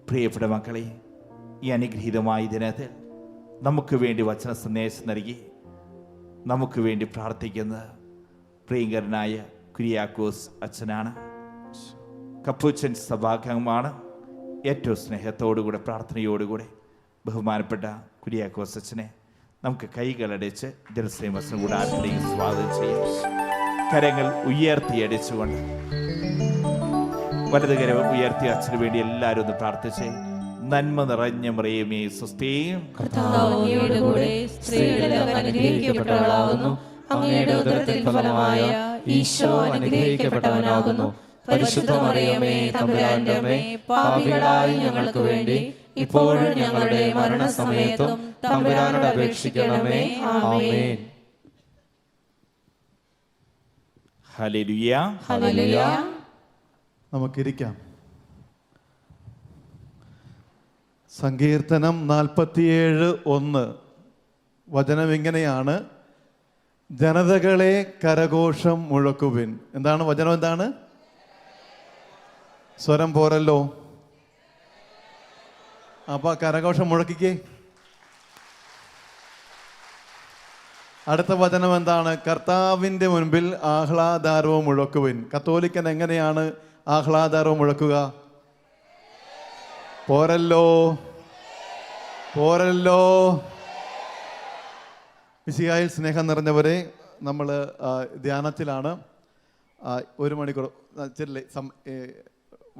പ്രിയപ്പെട്ട മക്കളെ, ഈ അനുഗ്രഹീതമായ ദിനത്തിൽ നമുക്ക് വേണ്ടി വചന സന്ദേശം നൽകി നമുക്ക് വേണ്ടി പ്രാർത്ഥിക്കുന്ന പ്രിയങ്കരനായ കുര്യാക്കോസ് അച്ഛനാണ്. കപ്പൂച്ചൻ സഭാംഗമാണ്. ഏറ്റവും സ്നേഹത്തോടുകൂടെ പ്രാർത്ഥനയോടുകൂടെ ബഹുമാനപ്പെട്ട കുര്യാക്കോസ് അച്ഛനെ നമുക്ക് കൈകളടിച്ച് ജെറുസലേം കൂടാരത്തിലേക്ക് സ്വാഗതം ചെയ്യാം. കരങ്ങൾ ഉയർത്തിയടിച്ചുകൊണ്ട് വലത് കരം ഉയർത്തി അച്ഛന് വേണ്ടി എല്ലാവരും ഒന്ന് പ്രാർത്ഥിച്ചേ. നന്മ നിറഞ്ഞ മറിയമേ സ്വസ്തി, അങ്ങയുടെ ഉദരത്തിൻ ഫലമായ ഈശോ അനുഗ്രഹിക്കപ്പെട്ടവനാകുന്നു. പരിശുദ്ധ മറിയമേ, തമ്പുരാന്റെ അമ്മേ, പാപികളായ ഞങ്ങൾക്ക് വേണ്ടി ഇപ്പോഴും ഞങ്ങളുടെ മരണസമയത്തും തമ്പുരാനോട് അപേക്ഷിക്കണമേ. ആമേൻ. ഹല്ലേലൂയ. ഹല്ലേലൂയ. നമുക്കിരിക്കാം. സങ്കീർത്തനം 47:1 വചനം ഇങ്ങനെയാണ്: ജനതകളെ കരഘോഷം മുഴക്കുവിൻ. എന്താണ് വചനം? എന്താണ്? സ്വരം പോരല്ലോ. അപ്പൊ കരഘോഷം മുഴക്കിക്കേ. അടുത്ത വചനം എന്താണ്? കർത്താവിൻ്റെ മുൻപിൽ ആഹ്ലാദാരവും മുഴക്കുവിൻ. കത്തോലിക്കൻ എങ്ങനെയാണ് ആഹ്ലാദാരവും മുഴക്കുക? പോരല്ലോ, പോരല്ലോ. മിശിഹായിൽ സ്നേഹം നിറഞ്ഞവരെ, നമ്മൾ ധ്യാനത്തിലാണ്. 1 മണിക്കൂർ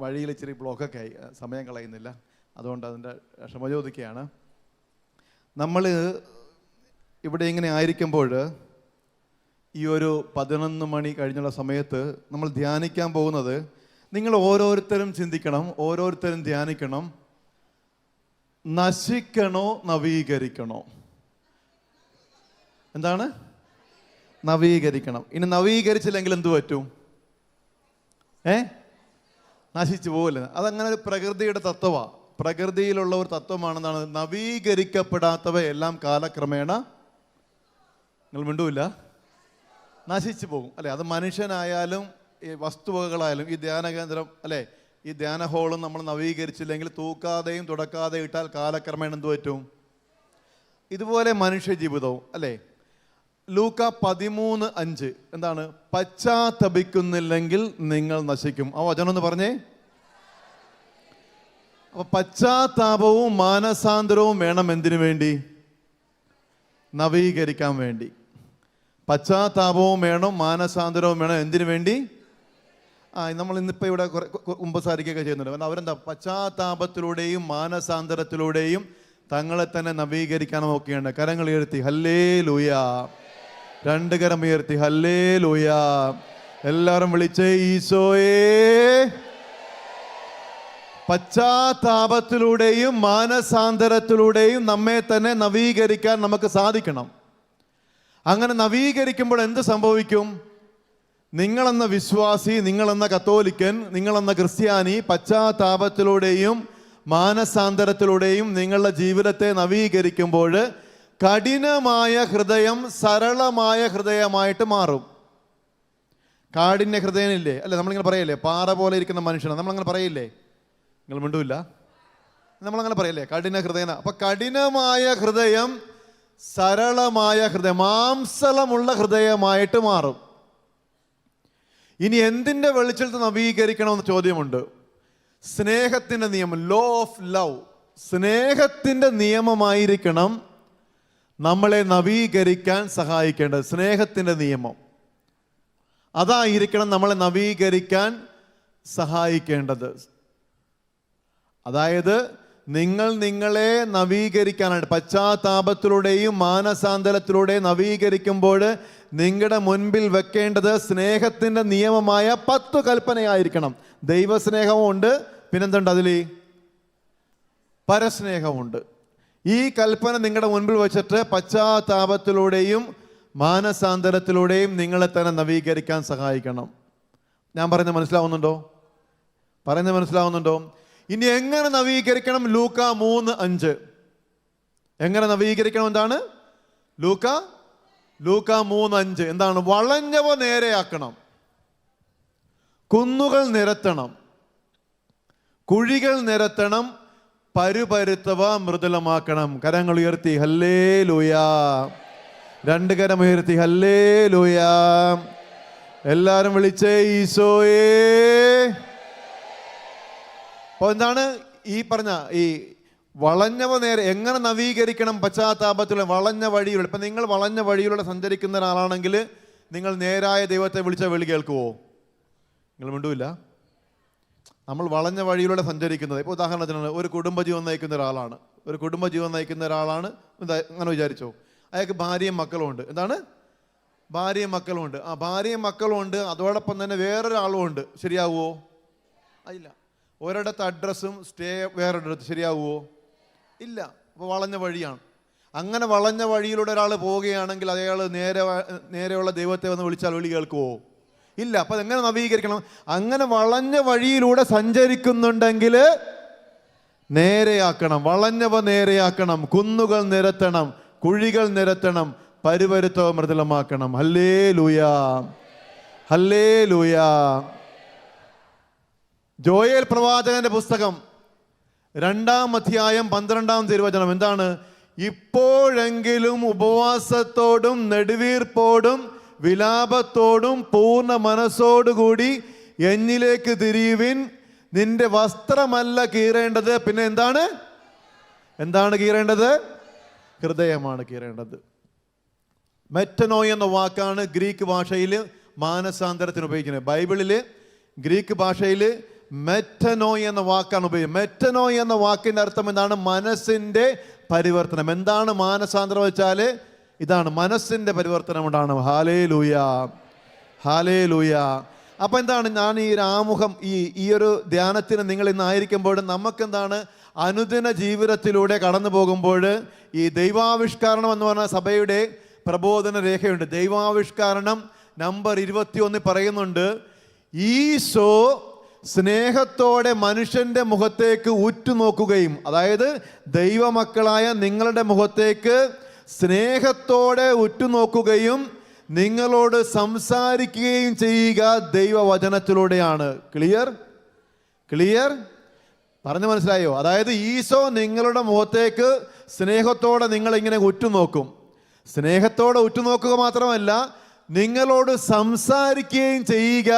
വഴിയിൽ ഇച്ചിരി ബ്ലോക്കൊക്കെ ആയി, സമയം കളയുന്നില്ല, അതുകൊണ്ട് അതിൻ്റെ ക്ഷമ ചോദിക്കുകയാണ്. നമ്മൾ ഇവിടെ ഇങ്ങനെ ആയിരിക്കുമ്പോൾ ഈ ഒരു 11 മണി കഴിഞ്ഞുള്ള സമയത്ത് നമ്മൾ ധ്യാനിക്കാൻ പോകുന്നത്, നിങ്ങൾ ഓരോരുത്തരും ചിന്തിക്കണം, ഓരോരുത്തരും ധ്യാനിക്കണം, നശിക്കണോ നവീകരിക്കണോ? എന്താണ്? നവീകരിക്കണം. ഇനി നവീകരിച്ചില്ലെങ്കിൽ എന്തു പറ്റും? നശിച്ചു പോകില്ല. അതങ്ങനെ ഒരു പ്രകൃതിയുടെ തത്വമാണ്. പ്രകൃതിയിലുള്ള ഒരു തത്വമാണെന്നാണ്. നവീകരിക്കപ്പെടാത്തവയെല്ലാം കാലക്രമേണ, നിങ്ങൾ മിണ്ടൂല്ല, നശിച്ചു പോകും അല്ലേ? അത് മനുഷ്യനായാലും ഈ വസ്തുവകകളായാലും. ഈ ധ്യാന കേന്ദ്രം അല്ലേ, ഈ ധ്യാന ഹോളും നമ്മൾ നവീകരിച്ചില്ലെങ്കിൽ, തൂക്കാതെയും തുടക്കാതെയും ഇട്ടാൽ കാലക്രമേണ എന്ത് പറ്റും? ഇതുപോലെ മനുഷ്യ ജീവിതവും അല്ലേ. ലൂക്ക 13:5 എന്താണ്? പശ്ചാത്തപിക്കുന്നില്ലെങ്കിൽ നിങ്ങൾ നശിക്കും. ആ വചനം ഒന്ന് പറഞ്ഞേ. അപ്പൊ പശ്ചാത്താപവും മാനസാന്തരവും വേണം. എന്തിനു വേണ്ടി? നവീകരിക്കാൻ വേണ്ടി. പശ്ചാത്താപവും വേണം, മാനസാന്തരവും വേണം. എന്തിനു വേണ്ടി? നമ്മൾ ഇന്നിപ്പോൾ ഇവിടെ ഉപസാരിക്കുകയൊക്കെ ചെയ്യുന്നുണ്ട്. കാരണം അവരെന്താ? പശ്ചാത്താപത്തിലൂടെയും മാനസാന്തരത്തിലൂടെയും തങ്ങളെ തന്നെ നവീകരിക്കാൻ നോക്കിയാണ്. കരങ്ങൾ ഉയർത്തി ഹല്ലേലൂയ. 2 കരം ഉയർത്തി ഹല്ലേലൂയ. എല്ലാവരും വിളിച്ചേ ഈശോയേ. പശ്ചാത്താപത്തിലൂടെയും മാനസാന്തരത്തിലൂടെയും നമ്മെ തന്നെ നവീകരിക്കാൻ നമുക്ക് സാധിക്കണം. അങ്ങനെ നവീകരിക്കുമ്പോൾ എന്ത് സംഭവിക്കും? നിങ്ങളെന്ന വിശ്വാസി, നിങ്ങളെന്ന കത്തോലിക്കൻ, നിങ്ങളെന്ന ക്രിസ്ത്യാനി പശ്ചാത്താപത്തിലൂടെയും മാനസാന്തരത്തിലൂടെയും നിങ്ങളുടെ ജീവിതത്തെ നവീകരിക്കുമ്പോൾ കഠിനമായ ഹൃദയം സരളമായ ഹൃദയമായിട്ട് മാറും. കാഠിന്യ ഹൃദയനില്ലേ അല്ലേ? നമ്മളിങ്ങനെ പറയില്ലേ, പാറ പോലെ ഇരിക്കുന്ന മനുഷ്യനാണ് നമ്മളങ്ങനെ പറയില്ലേ? നിങ്ങൾ മിണ്ടൂല്ല, നമ്മളങ്ങനെ പറയില്ലേ, കഠിന ഹൃദയന. അപ്പൊ കഠിനമായ ഹൃദയം സരളമായ ഹൃദയം, മാംസളമുള്ള ഹൃദയമായിട്ട് മാറും. ഇനി എന്തിൻ്റെ വെളിച്ചത്തിൽ നവീകരിക്കണമെന്ന് ചോദ്യമുണ്ട്. സ്നേഹത്തിൻ്റെ നിയമം, ലോ ഓഫ് ലവ്, സ്നേഹത്തിൻ്റെ നിയമമായിരിക്കണം നമ്മളെ നവീകരിക്കാൻ സഹായിക്കേണ്ടത്. സ്നേഹത്തിൻ്റെ നിയമം അതായിരിക്കണം നമ്മളെ നവീകരിക്കാൻ സഹായിക്കേണ്ടത്. അതായത് നിങ്ങളെ നവീകരിക്കാനായിട്ട് പശ്ചാത്താപത്തിലൂടെയും മാനസാന്തരത്തിലൂടെയും നവീകരിക്കുമ്പോൾ നിങ്ങളുടെ മുൻപിൽ വെക്കേണ്ടത് സ്നേഹത്തിൻ്റെ നിയമമായ 10 കൽപ്പനയായിരിക്കണം. ദൈവസ്നേഹമുണ്ട്, പിന്നെന്തുണ്ട്? അതിൽ പരസ്നേഹമുണ്ട്. ഈ കൽപ്പന നിങ്ങളുടെ മുൻപിൽ വെച്ചിട്ട് പശ്ചാത്താപത്തിലൂടെയും മാനസാന്തരത്തിലൂടെയും നിങ്ങളെ തന്നെ നവീകരിക്കാൻ സഹായിക്കണം. ഞാൻ പറയുന്നത് മനസ്സിലാവുന്നുണ്ടോ? പറയുന്നത് മനസ്സിലാവുന്നുണ്ടോ? ഇനി എങ്ങനെ നവീകരിക്കണം? ലൂക്ക 3:5 എങ്ങനെ നവീകരിക്കണം? എന്താണ്? ലൂക്ക 3:5 എന്താണ്? വളഞ്ഞവ നേരെയാക്കണം, കുന്നുകൾ നിരത്തണം, കുഴികൾ നിരത്തണം, പരുപരുത്തവ മൃദുലമാക്കണം. കരങ്ങൾ ഉയർത്തി ഹല്ലേലൂയാ. രണ്ട് കരം ഉയർത്തി ഹല്ലേലൂയാ. എല്ലാരും വിളിച്ചേ ഈശോയേ. അപ്പൊ എന്താണ് ഈ പറഞ്ഞ ഈ വളഞ്ഞവ നേരെ എങ്ങനെ നവീകരിക്കണം? പശ്ചാത്താപത്തിലുള്ള വളഞ്ഞ വഴിയിലൂടെ. ഇപ്പം നിങ്ങൾ വളഞ്ഞ വഴിയിലൂടെ സഞ്ചരിക്കുന്ന ഒരാളാണെങ്കിൽ നിങ്ങൾ നേരായ ദൈവത്തെ വിളിച്ച വിളി കേൾക്കുവോ? നിങ്ങൾ മിണ്ടൂല്ല. നമ്മൾ വളഞ്ഞ വഴിയിലൂടെ സഞ്ചരിക്കുന്നത്, ഇപ്പോൾ ഉദാഹരണത്തിന് ഒരു കുടുംബജീവൻ നയിക്കുന്ന ഒരാളാണ്. അങ്ങനെ വിചാരിച്ചോ, അയാൾക്ക് ഭാര്യയും മക്കളും ഉണ്ട്. എന്താണ്? ഭാര്യയും മക്കളും ഉണ്ട്. ആ ഭാര്യയും മക്കളും ഉണ്ട്, അതോടൊപ്പം തന്നെ വേറൊരാളും ഉണ്ട്. ശരിയാവുമോ? ഇല്ല. ഒരിടത്ത് അഡ്രസ്സും സ്റ്റേ വേറൊരിടത്ത്. ശരിയാവുമോ? ഇല്ല. അപ്പോൾ വളഞ്ഞ വഴിയാണ്. അങ്ങനെ വളഞ്ഞ വഴിയിലൂടെ ഒരാൾ പോവുകയാണെങ്കിൽ അയാൾ നേരെയുള്ള ദൈവത്തെ വന്ന് വിളിച്ചാൽ വിളി കേൾക്കുമോ? ഇല്ല. അപ്പം അതെങ്ങനെ നവീകരിക്കണം? അങ്ങനെ വളഞ്ഞ വഴിയിലൂടെ സഞ്ചരിക്കുന്നുണ്ടെങ്കിൽ നേരെയാക്കണം. വളഞ്ഞവ നേരെയാക്കണം. കുന്നുകൾ നിരത്തണം, കുഴികൾ നിരത്തണം, പരുപരുത്തവ മൃദുലമാക്കണം. ഹല്ലേലൂയാ, ഹല്ലേലൂയാ. ജോയേൽ പ്രവാചകന്റെ പുസ്തകം 2-ാം അധ്യായം 12-ാം തിരുവചനം എന്താണ്? ഇപ്പോഴെങ്കിലും ഉപവാസത്തോടും നെടുവീർപ്പോടും വിലാപത്തോടും പൂർണ്ണ മനസ്സോടുകൂടി എന്നിലേക്ക് തിരിയുവിൻ. നിന്റെ വസ്ത്രമല്ല കീറേണ്ടത്, പിന്നെ എന്താണ് കീറേണ്ടത്? ഹൃദയമാണ് കീറേണ്ടത്. മെറ്റനോയ് എന്ന വാക്കാണ് ഗ്രീക്ക് ഭാഷയിൽ മാനസാന്തരത്തിന് ഉപയോഗിക്കുന്നത്. ബൈബിളിൽ ഗ്രീക്ക് ഭാഷയിൽ മെറ്റനോയ് എന്ന വാക്കാണ് ഉപയോഗിക്കുന്നത്. മെറ്റനോയ് എന്ന വാക്കിൻ്റെ അർത്ഥം എന്താണ്? മനസ്സിൻ്റെ പരിവർത്തനം. എന്താണ് മാനസാന്തരം വെച്ചാൽ ഇതാണ്, മനസ്സിൻ്റെ പരിവർത്തനം ഉണ്ടാണ്. ഹാലേലൂയാ, ഹാലേലൂയാ. അപ്പം എന്താണ്, ഞാൻ ഈ ഒരു ആമുഖം ഈ ഒരു ധ്യാനത്തിന് നിങ്ങൾ ഇന്നായിരിക്കുമ്പോൾ നമുക്കെന്താണ് അനുദിന ജീവിതത്തിലൂടെ കടന്നു പോകുമ്പോൾ ഈ ദൈവാവിഷ്കരണം എന്ന് പറഞ്ഞ സഭയുടെ പ്രബോധന രേഖയുണ്ട്. ദൈവാവിഷ്കരണം നമ്പർ 21 പറയുന്നുണ്ട്, ഈശോ സ്നേഹത്തോടെ മനുഷ്യൻ്റെ മുഖത്തേക്ക് ഉറ്റുനോക്കുകയും, അതായത് ദൈവമക്കളായ നിങ്ങളുടെ മുഖത്തേക്ക് സ്നേഹത്തോടെ ഉറ്റുനോക്കുകയും നിങ്ങളോട് സംസാരിക്കുകയും ചെയ്യുക ദൈവവചനത്തിലൂടെയാണ്. ക്ലിയർ പറഞ്ഞു മനസ്സിലായോ? അതായത് ഈശോ നിങ്ങളുടെ മുഖത്തേക്ക് സ്നേഹത്തോടെ നിങ്ങളിങ്ങനെ ഉറ്റുനോക്കും. സ്നേഹത്തോടെ ഉറ്റുനോക്കുക മാത്രമല്ല, നിങ്ങളോട് സംസാരിക്കുകയും ചെയ്യുക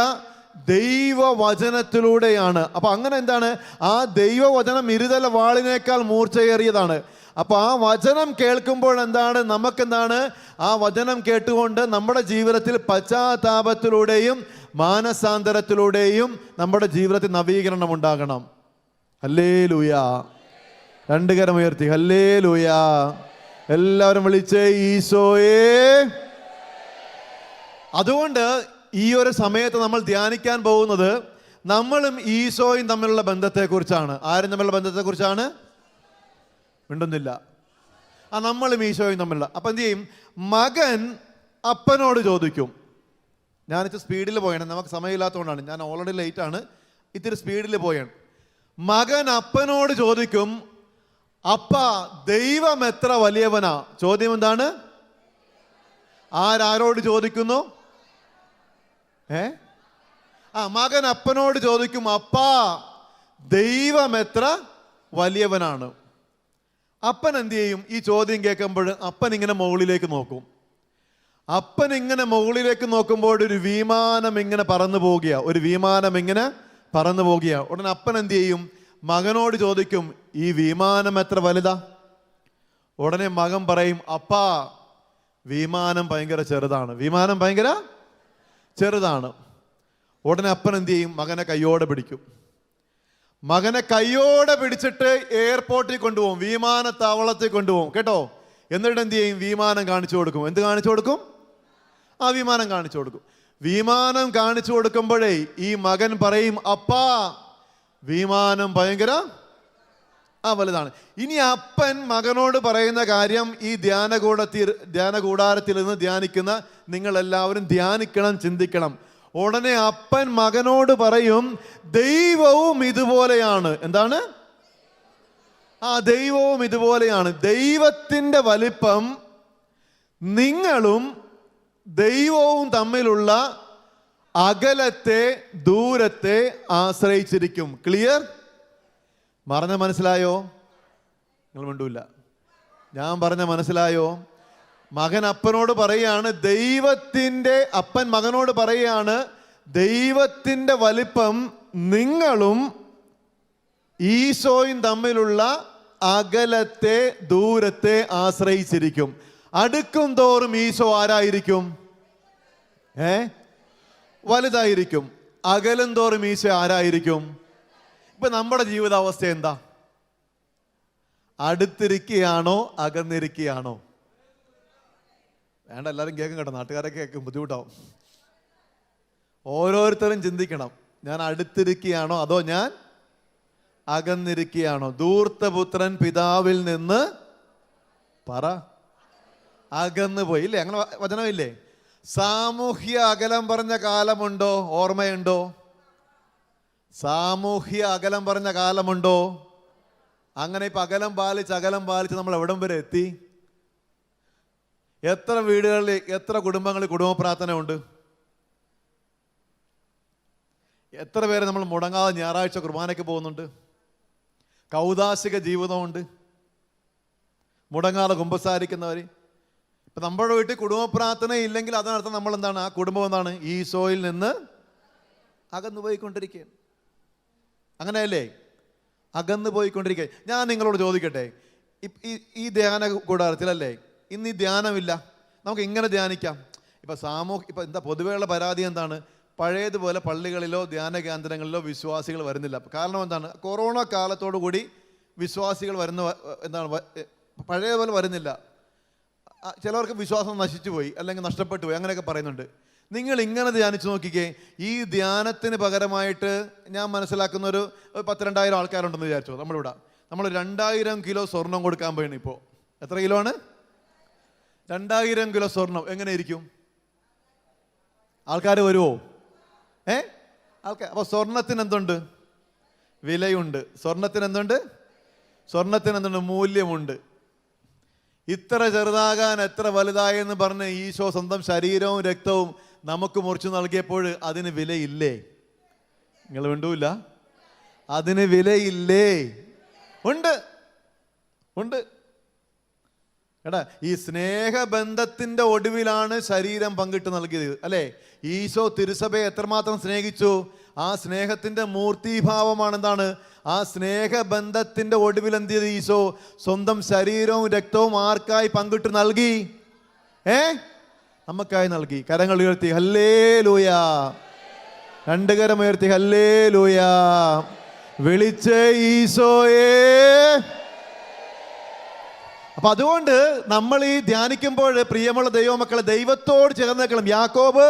ദൈവവചനത്തിലൂടെയാണ്. അപ്പൊ അങ്ങനെ എന്താണ്? ആ ദൈവവചനം ഇരുതല വാളിനേക്കാൾ മൂർച്ചയേറിയതാണ്. അപ്പൊ ആ വചനം കേൾക്കുമ്പോൾ എന്താണ്, നമുക്കെന്താണ്, ആ വചനം കേട്ടുകൊണ്ട് നമ്മുടെ ജീവിതത്തിൽ പശ്ചാത്താപത്തിലൂടെയും മാനസാന്തരത്തിലൂടെയും നമ്മുടെ ജീവിതത്തിൽ നവീകരണം ഉണ്ടാകണം. ഹല്ലേലൂയാ. രണ്ട് കരം ഉയർത്തി ഹല്ലേലൂയാ. എല്ലാവരും വിളിച്ചേ ഈശോയേ. അതുകൊണ്ട് ഈ ഒരു സമയത്ത് നമ്മൾ ധ്യാനിക്കാൻ പോകുന്നത് നമ്മളും ഈശോയും തമ്മിലുള്ള ബന്ധത്തെക്കുറിച്ചാണ്. ആരും തമ്മിലുള്ള ബന്ധത്തെക്കുറിച്ചാണ്? മിണ്ടുന്നില്ല. നമ്മളും ഈശോയും തമ്മിലുള്ള. അപ്പം എന്ത് ചെയ്യും? മകൻ അപ്പനോട് ചോദിക്കും. ഞാനിച്ചിരി സ്പീഡിൽ പോയാണ്, നമുക്ക് സമയമില്ലാത്തതുകൊണ്ടാണ്. ഞാൻ ഓൾറെഡി ലേറ്റാണ്, ഇത്തിരി സ്പീഡിൽ പോയാണ്. മകൻ അപ്പനോട് ചോദിക്കും, അപ്പ ദൈവം എത്ര വലിയവനാ? ചോദ്യം എന്താണ്? ആരോട് ചോദിക്കുന്നു? മകൻ അപ്പനോട് ചോദിക്കും, അപ്പാ ദൈവം എത്ര വലിയവനാണ്? അപ്പൻ എന്ത് ചെയ്യും? ഈ ചോദ്യം കേൾക്കുമ്പോൾ അപ്പൻ ഇങ്ങനെ മുകളിലേക്ക് നോക്കും. അപ്പൻ ഇങ്ങനെ മുകളിലേക്ക് നോക്കുമ്പോൾ ഒരു വിമാനം ഇങ്ങനെ പറന്നു പോകുക. ഉടനെ അപ്പൻ എന്ത് ചെയ്യും? മകനോട് ചോദിക്കും, ഈ വിമാനം എത്ര വലുതാ? ഉടനെ മകൻ പറയും, അപ്പാ വിമാനം ഭയങ്കര ചെറുതാണ്. ഉടനെ അപ്പൻ എന്ത് ചെയ്യും? മകനെ കയ്യോടെ പിടിച്ചിട്ട് എയർപോർട്ടിൽ കൊണ്ടുപോകും, വിമാനത്താവളത്തിൽ കൊണ്ടുപോകും. കേട്ടോ? എന്നിട്ട് എന്ത് ചെയ്യും? വിമാനം കാണിച്ചു കൊടുക്കും. എന്ത് കാണിച്ചു കൊടുക്കും? വിമാനം കാണിച്ചു കൊടുക്കും. വിമാനം കാണിച്ചു കൊടുക്കുമ്പോഴേ ഈ മകൻ പറയും, അപ്പാ വിമാനം ഭയങ്കര വലുതാണ്. ഇനി അപ്പൻ മകനോട് പറയുന്ന കാര്യം ഈ ധ്യാനകൂടാരത്തിൽ നിന്ന് ധ്യാനിക്കുന്ന നിങ്ങൾ എല്ലാവരും ധ്യാനിക്കണം, ചിന്തിക്കണം. ഉടനെ അപ്പൻ മകനോട് പറയും, ദൈവവും ഇതുപോലെയാണ്. എന്താണ്? ദൈവവും ഇതുപോലെയാണ്. ദൈവത്തിൻ്റെ വലിപ്പം നിങ്ങളും ദൈവവും തമ്മിലുള്ള ദൂരത്തെ ആശ്രയിച്ചിരിക്കും. ക്ലിയർ? മനസ്സിലായോ? നിങ്ങൾ മിണ്ടൂല്ല. ഞാൻ പറഞ്ഞ മനസ്സിലായോ? മകൻ അപ്പനോട് പറയാണ്, അപ്പൻ മകനോട് പറയാണ്, ദൈവത്തിൻ്റെ വലിപ്പം നിങ്ങളും ഈശോയും തമ്മിലുള്ള അകലത്തെ, ദൂരത്തെ ആശ്രയിച്ചിരിക്കും. അടുക്കും തോറും ഈശോ ആരായിരിക്കും? വലുതായിരിക്കും. അകലും തോറും ഈശോ ആരായിരിക്കും? ഇപ്പൊ നമ്മുടെ ജീവിതാവസ്ഥ എന്താ? അടുത്തിരിക്കുകയാണോ അകന്നിരിക്കുകയാണോ? വേണ്ട, എല്ലാവരും കേൾക്കും കേട്ടോ, നാട്ടുകാരൊക്കെ കേൾക്കും, ബുദ്ധിമുട്ടാവും. ഓരോരുത്തരും ചിന്തിക്കണം, ഞാൻ അടുത്തിരിക്കുകയാണോ അതോ ഞാൻ അകന്നിരിക്കുകയാണോ? ധൂർത്തപുത്രൻ പിതാവിൽ നിന്ന് അകന്നു പോയി, ഇല്ലേ? അങ്ങനെ വചനമില്ലേ? സാമൂഹ്യ അകലം പറഞ്ഞ കാലമുണ്ടോ? ഓർമ്മയുണ്ടോ? സാമൂഹ്യ അകലം പറഞ്ഞ കാലമുണ്ടോ? അങ്ങനെ ഇപ്പൊ അകലം പാലിച്ച് നമ്മൾ എവിടം വരെ എത്തി? എത്ര വീടുകളിൽ, എത്ര കുടുംബങ്ങളിൽ കുടുംബ പ്രാർത്ഥന ഉണ്ട്? എത്ര പേര് നമ്മൾ മുടങ്ങാതെ ഞായറാഴ്ച കുർബാനയ്ക്ക് പോകുന്നുണ്ട്? കൗദാശിക ജീവിതമുണ്ട്, മുടങ്ങാതെ കുമ്പസാരിക്കുന്നവർ. ഇപ്പം നമ്മുടെ വീട്ടിൽ കുടുംബ പ്രാർത്ഥന ഇല്ലെങ്കിൽ അതിനർത്ഥം നമ്മൾ എന്താണ്? ആ കുടുംബം എന്താണ്? ഈശോയിൽ നിന്ന് അകന്നു പോയിക്കൊണ്ടിരിക്കുകയാണ്. അങ്ങനെയല്ലേ? അകന്നു പോയിക്കൊണ്ടിരിക്കുക. ഞാൻ നിങ്ങളോട് ചോദിക്കട്ടെ, ഈ ധ്യാന കൂടാരത്തിലല്ലേ ഇന്ന് ഈ ധ്യാനമില്ല? നമുക്ക് ഇങ്ങനെ ധ്യാനിക്കാം. ഇപ്പം എന്താ പൊതുവെയുള്ള പരാതി എന്താണ്? പഴയതുപോലെ പള്ളികളിലോ ധ്യാന കേന്ദ്രങ്ങളിലോ വിശ്വാസികൾ വരുന്നില്ല. കാരണം എന്താണ്? കൊറോണ കാലത്തോടു കൂടി വിശ്വാസികൾ പഴയതുപോലെ വരുന്നില്ല. ചിലവർക്ക് വിശ്വാസം നശിച്ചു പോയി, അല്ലെങ്കിൽ നഷ്ടപ്പെട്ടു പോയി, അങ്ങനെയൊക്കെ പറയുന്നുണ്ട്. നിങ്ങൾ ഇങ്ങനെ ധ്യാനിച്ചു നോക്കിക്കേ. ഈ ധ്യാനത്തിന് പകരമായിട്ട് ഞാൻ മനസ്സിലാക്കുന്ന ഒരു 10,000-2000 ആൾക്കാരുണ്ടെന്ന് വിചാരിച്ചോ. നമ്മളിവിടെ നമ്മൾ 2000 കിലോ സ്വർണം കൊടുക്കാൻ പോയാണ്. ഇപ്പോൾ എത്ര കിലോ ആണ്? 2000 കിലോ സ്വർണം. എങ്ങനെ ഇരിക്കും? ആൾക്കാർ വരുമോ? അപ്പോൾ സ്വർണത്തിന് എന്തുണ്ട്? വിലയുണ്ട്. സ്വർണത്തിന് എന്തുണ്ട്? മൂല്യമുണ്ട്. ഇത്ര ചെറുതാകാൻ എത്ര വലുതായെന്ന് പറഞ്ഞ് ഈശോ സ്വന്തം ശരീരവും രക്തവും നമുക്ക് മുറിച്ചു നൽകിയപ്പോൾ അതിന് വിലയില്ലേ? നിങ്ങൾ മിണ്ടൂല്ല. അതിന് വിലയില്ലേ? ഉണ്ട്. എടാ, ഈ സ്നേഹബന്ധത്തിന്റെ ഒടുവിലാണ് ശരീരം പങ്കിട്ട് നൽകിയത്, അല്ലേ? ഈശോ തിരുസഭയെ എത്രമാത്രം സ്നേഹിച്ചു. ആ സ്നേഹത്തിന്റെ മൂർത്തിഭാവമാണ് എന്താണ്? ആ സ്നേഹബന്ധത്തിന്റെ ഒടുവിൽ എന്ത് ചെയ്ത് ഈശോ സ്വന്തം ശരീരവും രക്തവും ആർക്കായി പങ്കിട്ട് നൽകി? നമുക്കായി നൽകി. കരങ്ങൾ ഉയർത്തി ഹല്ലേലൂയ. 2 കരം ഉയർത്തി ഹല്ലേലൂയ. വിളിച്ചേ ഈശോയേ. അപ്പൊ അതുകൊണ്ട് നമ്മൾ ഈ ധ്യാനിക്കുമ്പോൾ പ്രിയമുള്ള ദൈവമക്കളെ, ദൈവത്തോട് ചേർന്ന് നിൽക്കണം. യാക്കോബ്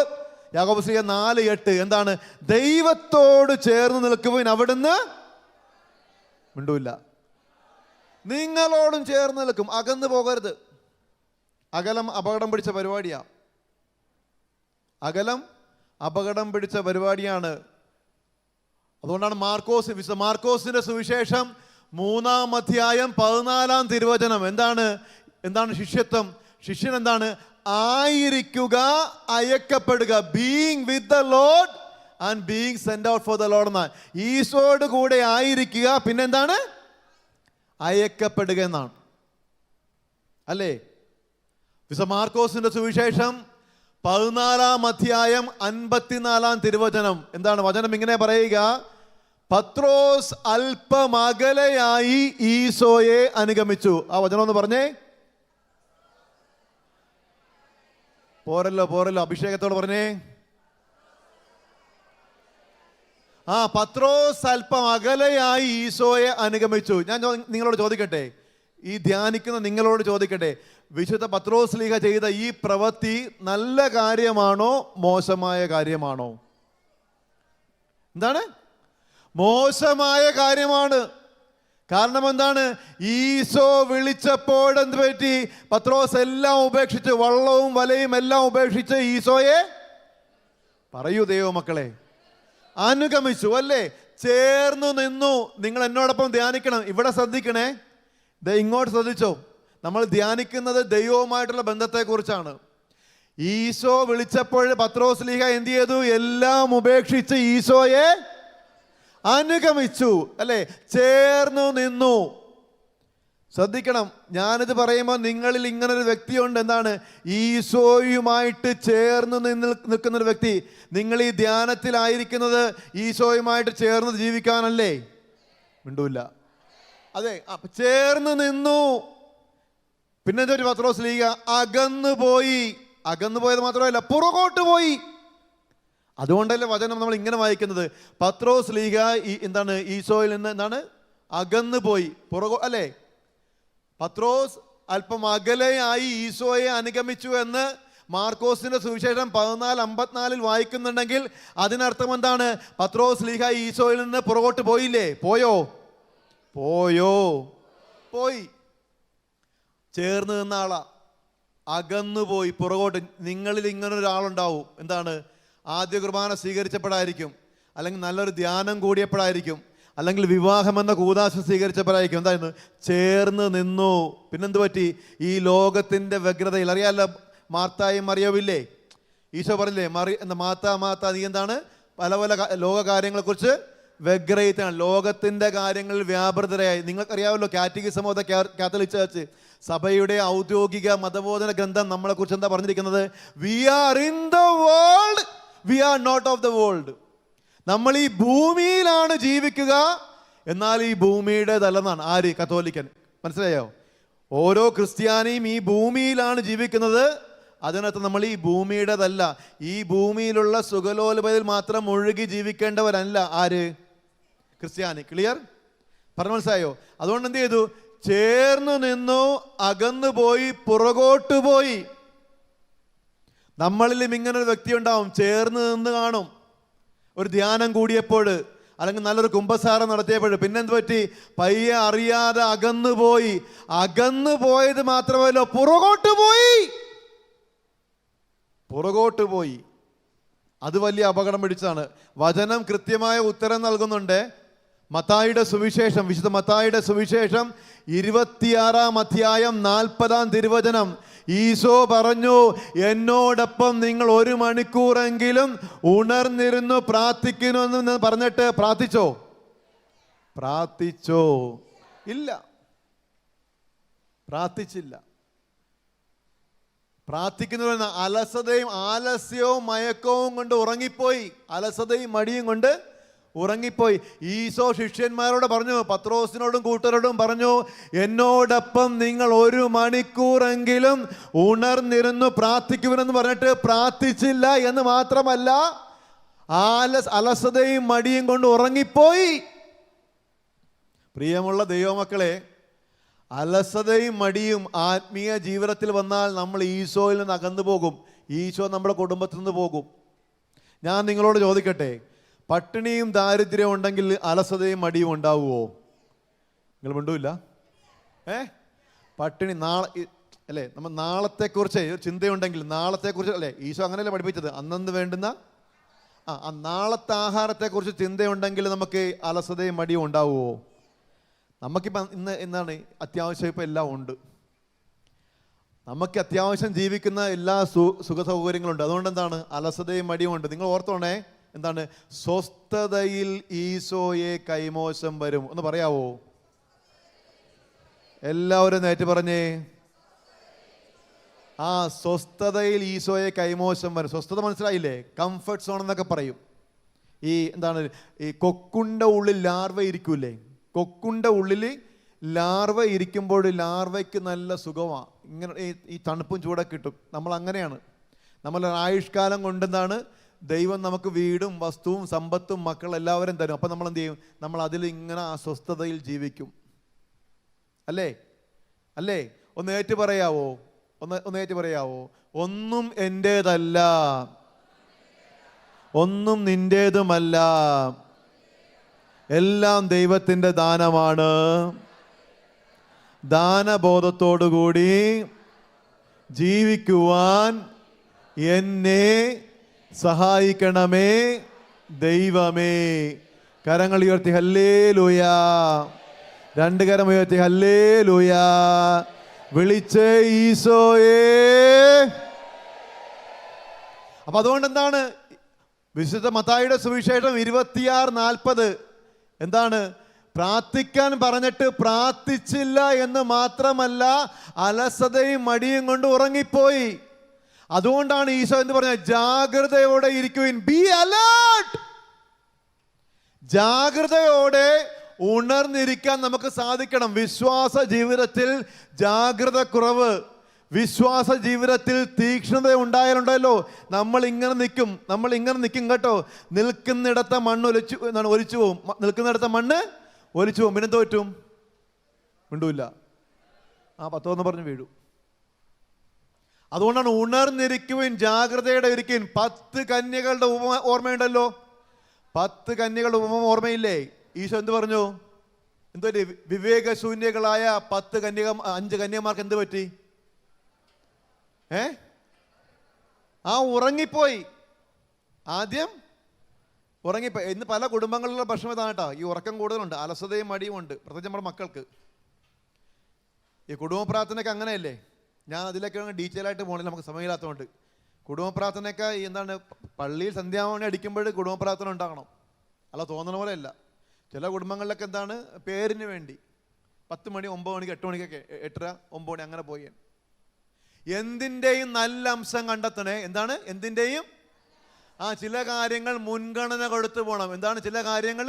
ശ്രീ 4:8 എന്താണ്? ദൈവത്തോട് ചേർന്ന് നിൽക്കുവാൻ അവിടുന്ന് മിണ്ടൂല്ല. നിങ്ങളോടും ചേർന്ന് നിൽക്കും. അകന്നു പോകരുത്. അകലം അപകടം പിടിച്ച പരിപാടിയാണ്. അതുകൊണ്ടാണ് മാർക്കോസിന്റെ സുവിശേഷം 3-ാം അധ്യായം 14-ാം തിരുവചനം എന്താണ് ശിഷ്യത്വം? ശിഷ്യൻ എന്താണ്? ആയിരിക്കുക, അയക്കപ്പെടുക. Being with the lord and being send out for the lord എന്നാണ്. ഈശോയുടെ കൂടെ ആയിരിക്കുക, പിന്നെന്താണ്? അയക്കപ്പെടുക എന്നാണ്, അല്ലേ? മാർക്കോസിന്റെ സുവിശേഷം 14-ാം അധ്യായം 54-ാം തിരുവചനം വചനം ഇങ്ങനെ പറയുക: പത്രോസ് അല്പം അകലെയായി ഈശോയെ അനുഗമിച്ചു. ആ വചനം ഒന്ന് പറഞ്ഞേ. പോരല്ലോ അഭിഷേകത്തോട് പറഞ്ഞേ. പത്രോസ് അല്പം അകലെയായി ഈശോയെ അനുഗമിച്ചു. ഞാൻ നിങ്ങളോട് ചോദിക്കട്ടെ, ഈ ധ്യാനിക്കുന്ന നിങ്ങളോട് ചോദിക്കട്ടെ, വിശുദ്ധ പത്രോസ് ലീഹ ചെയ്ത ഈ പ്രവൃത്തി നല്ല കാര്യമാണോ മോശമായ കാര്യമാണോ? മോശമായ കാര്യമാണ്. കാരണം എന്താണ്? ഈശോ വിളിച്ചപ്പോൾ എന്ത് പറ്റി? പത്രോസ് എല്ലാം ഉപേക്ഷിച്ച്, വള്ളവും വലയും എല്ലാം ഉപേക്ഷിച്ച് ഈശോയെ പറയൂ ദൈവമക്കളെ അനുഗമിച്ചു, അല്ലേ? ചേർന്നു നിന്നു. നിങ്ങൾ എന്നോടൊപ്പം ധ്യാനിക്കണം. ഇവിടെ ശ്രദ്ധിക്കണേ, ഇങ്ങോട്ട് ശ്രദ്ധിച്ചോ. നമ്മൾ ധ്യാനിക്കുന്നത് ദൈവവുമായിട്ടുള്ള ബന്ധത്തെക്കുറിച്ചാണ്. ഈശോ വിളിച്ചപ്പോൾ പത്രോസ് ലീഹ എന്ത് ചെയ്തു? എല്ലാം ഉപേക്ഷിച്ച് ഈശോയെ അനുഗമിച്ചു, അല്ലേ? ചേർന്നു നിന്നു. ശ്രദ്ധിക്കണം, ഞാനിത് പറയുമ്പോൾ നിങ്ങളിൽ ഇങ്ങനൊരു വ്യക്തിയുണ്ട്. എന്താണ്? ഈശോയുമായിട്ട് ചേർന്ന് നിൽക്കുന്നൊരു വ്യക്തി. നിങ്ങൾ ഈ ധ്യാനത്തിലായിരിക്കുന്നത് ഈശോയുമായിട്ട് ചേർന്ന് ജീവിക്കാനല്ലേ? മിണ്ടൂല്ല. അതെ, ചേർന്ന് നിന്നു. പിന്നെ ഒരു പത്രോസ് ലീഗ അകന്നു പോയി. അകന്നു പോയത് മാത്രമല്ല, പുറകോട്ട് പോയി. അതുകൊണ്ടല്ലേ വചനം നമ്മൾ ഇങ്ങനെ വായിക്കുന്നത്, പത്രോസ് ലീഗ എന്താണ് ഈശോയിൽ നിന്ന് എന്താണ് അകന്നു പോയി, അല്ലേ? പത്രോസ് അല്പം അകലെയായി ഈശോയെ അനുഗമിച്ചു എന്ന് മാർക്കോസിന്റെ സുവിശേഷം 14:54 വായിക്കുന്നുണ്ടെങ്കിൽ അതിനർത്ഥം എന്താണ്? പത്രോസ് ലീഗ ഈശോയിൽ നിന്ന് പുറകോട്ട് പോയില്ലേ? പോയോ? പോയി. ചേർന്ന് നിന്ന ആളാ, അകന്നുപോയി പുറകോട്ട്. നിങ്ങളിൽ ഇങ്ങനൊരാളുണ്ടാവും. എന്താണ്? ആദ്യ കുർബാന സ്വീകരിച്ചപ്പോഴായിരിക്കും, അല്ലെങ്കിൽ നല്ലൊരു ധ്യാനം കൂടിയപ്പോഴായിരിക്കും, അല്ലെങ്കിൽ വിവാഹം എന്ന കൂദാശ സ്വീകരിച്ചപ്പോഴായിരിക്കും. എന്തായിരുന്നു? ചേർന്ന് നിന്നു. പിന്നെന്ത് പറ്റി? ഈ ലോകത്തിന്റെ വ്യഗ്രതയിൽ, അറിയാമല്ലോ മാർത്തായും മറിയവില്ലേ? ഈശോ പറഞ്ഞില്ലേ, മാത്ത നീ എന്താണ് പല പല ലോക കാര്യങ്ങളെക്കുറിച്ച് വ്യഗ്രഹിച്ചാണ്, ലോകത്തിന്റെ കാര്യങ്ങളിൽ വ്യാപൃതരായി. നിങ്ങൾക്കറിയാമല്ലോ catechism of the Catholic Church, സഭയുടെ ഔദ്യോഗിക മതബോധന ഗ്രന്ഥം നമ്മളെ കുറിച്ച് എന്താ പറഞ്ഞിരിക്കുന്നത്? We are in the world, we are not of the world. നമ്മൾ ഈ ഭൂമിയിലാണ് ജീവിക്കുക, എന്നാൽ ഈ ഭൂമിയുടേതല്ലെന്നാണ്. ആര്? കത്തോലിക്കൻ. മനസ്സിലായോ? ഓരോ ക്രിസ്ത്യാനിയും ഈ ഭൂമിയിലാണ് ജീവിക്കുന്നത്, അതിനകത്ത് നമ്മൾ ഈ ഭൂമിയുടേതല്ല. ഈ ഭൂമിയിലുള്ള സുഖലോലുപതയിൽ മാത്രം ഒഴുകി ജീവിക്കേണ്ടവരല്ല ആര്? ക്രിസ്ത്യാനി. ക്ലിയർ? പറഞ്ഞു മനസ്സിലായോ? അതുകൊണ്ട് എന്ത് ചെയ്തു? ചേർന്ന് നിന്നു, അകന്നു പോയി, പുറകോട്ട് പോയി. നമ്മളിലും ഇങ്ങനൊരു വ്യക്തി ഉണ്ടാവും, ചേർന്ന് നിന്ന് കാണും. ഒരു ധ്യാനം കൂടിയപ്പോൾ, അല്ലെങ്കിൽ നല്ലൊരു കുമ്പസാരം നടത്തിയപ്പോൾ, പിന്നെന്ത് പറ്റി? പയ്യെ അറിയാതെ അകന്നു പോയി. അകന്നു പോയത് മാത്രമല്ല, പുറകോട്ട് പോയി. അത് വലിയ അപകടം പിടിച്ചതാണ്. വചനം കൃത്യമായ ഉത്തരം നൽകുന്നുണ്ട്. മത്തായിയുടെ സുവിശേഷം, വിശുദ്ധ മത്തായിയുടെ സുവിശേഷം 26-ാം അധ്യായം 40-ാം തിരുവചനം, ഈശോ പറഞ്ഞു, എന്നോടൊപ്പം നിങ്ങൾ 1 മണിക്കൂറെങ്കിലും ഉണർന്നിരുന്നു പ്രാർത്ഥിക്കണമെന്ന് പറഞ്ഞിട്ട് പ്രാർത്ഥിച്ചോ? ഇല്ല, പ്രാർത്ഥിച്ചില്ല. പ്രാർത്ഥിക്കുന്നവരെന്ന ആലസ്യവും മയക്കവും കൊണ്ട് ഉറങ്ങിപ്പോയി. അലസതയും മടിയും കൊണ്ട് ഉറങ്ങിപ്പോയി. ഈശോ ശിഷ്യന്മാരോട് പറഞ്ഞു, പത്രോസിനോടും കൂട്ടരോടും പറഞ്ഞു, എന്നോടൊപ്പം നിങ്ങൾ 1 മണിക്കൂറെങ്കിലും ഉണർന്നിരുന്നു പ്രാർത്ഥിക്കുമെന്ന് പറഞ്ഞിട്ട് പ്രാർത്ഥിച്ചില്ല എന്ന് മാത്രമല്ല, അലസതയും മടിയും കൊണ്ട് ഉറങ്ങിപ്പോയി. പ്രിയമുള്ള ദൈവമക്കളെ, അലസതയും മടിയും ആത്മീയ ജീവിതത്തിൽ വന്നാൽ നമ്മൾ ഈശോയിൽ നിന്ന് അകന്നു പോകും. ഈശോ നമ്മുടെ കുടുംബത്തിൽ നിന്ന് പോകും. ഞാൻ നിങ്ങളോട് ചോദിക്കട്ടെ, പട്ടിണിയും ദാരിദ്ര്യവും ഉണ്ടെങ്കിൽ അലസതയും മടിയും ഉണ്ടാവുമോ? നിങ്ങൾ മിണ്ടൂല്ല. പട്ടിണി അല്ലേ, നമ്മൾ നാളത്തെക്കുറിച്ച് ഒരു ചിന്തയുണ്ടെങ്കിൽ, നാളത്തെക്കുറിച്ച് അല്ലേ ഈശോ അങ്ങനെയല്ലേ പഠിപ്പിച്ചത്? അന്നന്ന് വേണ്ടുന്ന നാളത്തെ ആഹാരത്തെക്കുറിച്ച് ചിന്തയുണ്ടെങ്കിൽ നമുക്ക് അലസതയും മടിയും ഉണ്ടാവുമോ? നമുക്കിപ്പം എന്താണ് അത്യാവശ്യം? ഇപ്പം എല്ലാം ഉണ്ട്, നമുക്ക് അത്യാവശ്യം ജീവിക്കുന്ന എല്ലാ സുഖ സൗകര്യങ്ങളുണ്ട്. അതുകൊണ്ട് എന്താണ്? അലസതയും മടിയും ഉണ്ട്. നിങ്ങൾ ഓർത്തോണേ, എന്താണ്? സ്വസ്ഥതയിൽ ഈശോയെ കൈമോശം വരും. ഒന്ന് പറയാവോ? എല്ലാവരും നേറ്റ് പറഞ്ഞേ. സ്വസ്ഥതയിൽ ഈശോയെ കൈമോശം വരും. സ്വസ്ഥത മനസ്സിലായില്ലേ? കംഫർട്ട് സോൺ എന്നൊക്കെ പറയും. ഈ എന്താണ്, ഈ കൊക്കുണ്ട ഉള്ളിൽ ലാർവ ഇരിക്കൂലേ? കൊക്കുണ്ട ഉള്ളിൽ ലാർവ ഇരിക്കുമ്പോൾ ലാർവയ്ക്ക് നല്ല സുഖമാണ്. ഇങ്ങനെ ഈ തണുപ്പും ചൂടൊക്കെ കിട്ടും. നമ്മൾ അങ്ങനെയാണ്. നമ്മളെ ആയുഷ്കാലം കൊണ്ടെന്താണ്, ദൈവം നമുക്ക് വീടും വസ്തുവും സമ്പത്തും മക്കളെല്ലാവരും തരും. അപ്പം നമ്മൾ എന്ത് ചെയ്യും? നമ്മൾ അതിൽ ഇങ്ങനെ അസ്വസ്ഥതയിൽ ജീവിക്കും. അല്ലേ? ഒന്ന് ഏറ്റു പറയാവോ? ഒന്നും എൻ്റേതല്ല, ഒന്നും നിൻ്റേതുമല്ല, എല്ലാം ദൈവത്തിൻ്റെ ദാനമാണ്. ദാനബോധത്തോടുകൂടി ജീവിക്കുവാൻ എന്നെ സഹായിക്കണമേ ദൈവമേ. കരങ്ങൾ ഉയർത്തി ഹല്ലേലൂയ. 2 കരം ഉയർത്തി ഹല്ലേലൂയ. വിളിച്ചേ ഈശോയേ. അപ്പൊ അതുകൊണ്ട് എന്താണ്? വിശുദ്ധ മത്തായിയുടെ സുവിശേഷം 26:40 എന്താണ്? പ്രാർത്ഥിക്കാൻ പറഞ്ഞിട്ട് പ്രാർത്ഥിച്ചില്ല എന്ന് മാത്രമല്ല, അലസതയും മടിയും കൊണ്ട് ഉറങ്ങിപ്പോയി. അതുകൊണ്ടാണ് ഈശോ എന്ന് പറഞ്ഞ ജാഗ്രതയോടെ ഇരിക്കുവിൻ, ബി അലേർട്ട്. ജാഗ്രതയോടെ ഉണർന്നിരിക്കാൻ നമുക്ക് സാധിക്കണം. വിശ്വാസ ജീവിതത്തിൽ ജാഗ്രത കുറവ്, വിശ്വാസ ജീവിതത്തിൽ തീക്ഷ്ണത ഉണ്ടായാലുണ്ടല്ലോ നമ്മൾ ഇങ്ങനെ നിൽക്കും കേട്ടോ. നിൽക്കുന്നിടത്ത മണ്ണ് ഒലിച്ചു പോവും. നിൽക്കുന്നിടത്ത മണ്ണ് ഒലിച്ചു പോവും. പിന്നെ തോറ്റും മിണ്ടൂല്ല. 10 പറഞ്ഞ് വീഴും. അതുകൊണ്ടാണ് ഉണർന്നിരിക്കുവിൻ, ജാഗ്രതയുടെ ഇരിക്കുവിൻ. 10 കന്യകളുടെ ഉപമ ഓർമ്മയുണ്ടല്ലോ. 10 കന്യകളുടെ ഉപമ ഓർമ്മയില്ലേ? ഈശോ എന്ത് പറഞ്ഞു? എന്തോ വിവേകശൂന്യകളായ 5 കന്യകമാർക്ക് എന്ത് പറ്റി? ഉറങ്ങിപ്പോയി. ആദ്യം ഉറങ്ങിപ്പോയി. ഇന്ന് പല കുടുംബങ്ങളിലുള്ള പ്രശ്നം ഇതാണ് കേട്ടോ. ഈ ഉറക്കം കൂടുതലുണ്ട്, അലസതയും മടിയും ഉണ്ട്, പ്രത്യേകിച്ച് നമ്മുടെ മക്കൾക്ക്. ഈ കുടുംബ പ്രാർത്ഥനയൊക്കെ അങ്ങനെയല്ലേ? ഞാൻ അതിലേക്കാണ് ഡീറ്റെയിൽ ആയിട്ട് പോകണില്ല, നമുക്ക് സമയമില്ലാത്തതുകൊണ്ട്. കുടുംബ പ്രാർത്ഥനയൊക്കെ എന്താണ്, പള്ളിയിൽ സന്ധ്യാമണി അടിക്കുമ്പോൾ കുടുംബ പ്രാർത്ഥന ഉണ്ടാകണം, അല്ല തോന്നണ പോലെ അല്ല. ചില കുടുംബങ്ങളിലൊക്കെ എന്താണ്, പേരിന് വേണ്ടി 10 മണി 9 മണിക്ക് 8 മണിക്കൊക്കെ 8:30 9 മണി അങ്ങനെ പോയി. എന്തിൻ്റെയും നല്ല അംശം കണ്ടെത്തണേ. എന്താണ് എന്തിൻ്റെയും? ചില കാര്യങ്ങൾ മുൻഗണന കൊടുത്തു പോകണം. എന്താണ് ചില കാര്യങ്ങൾ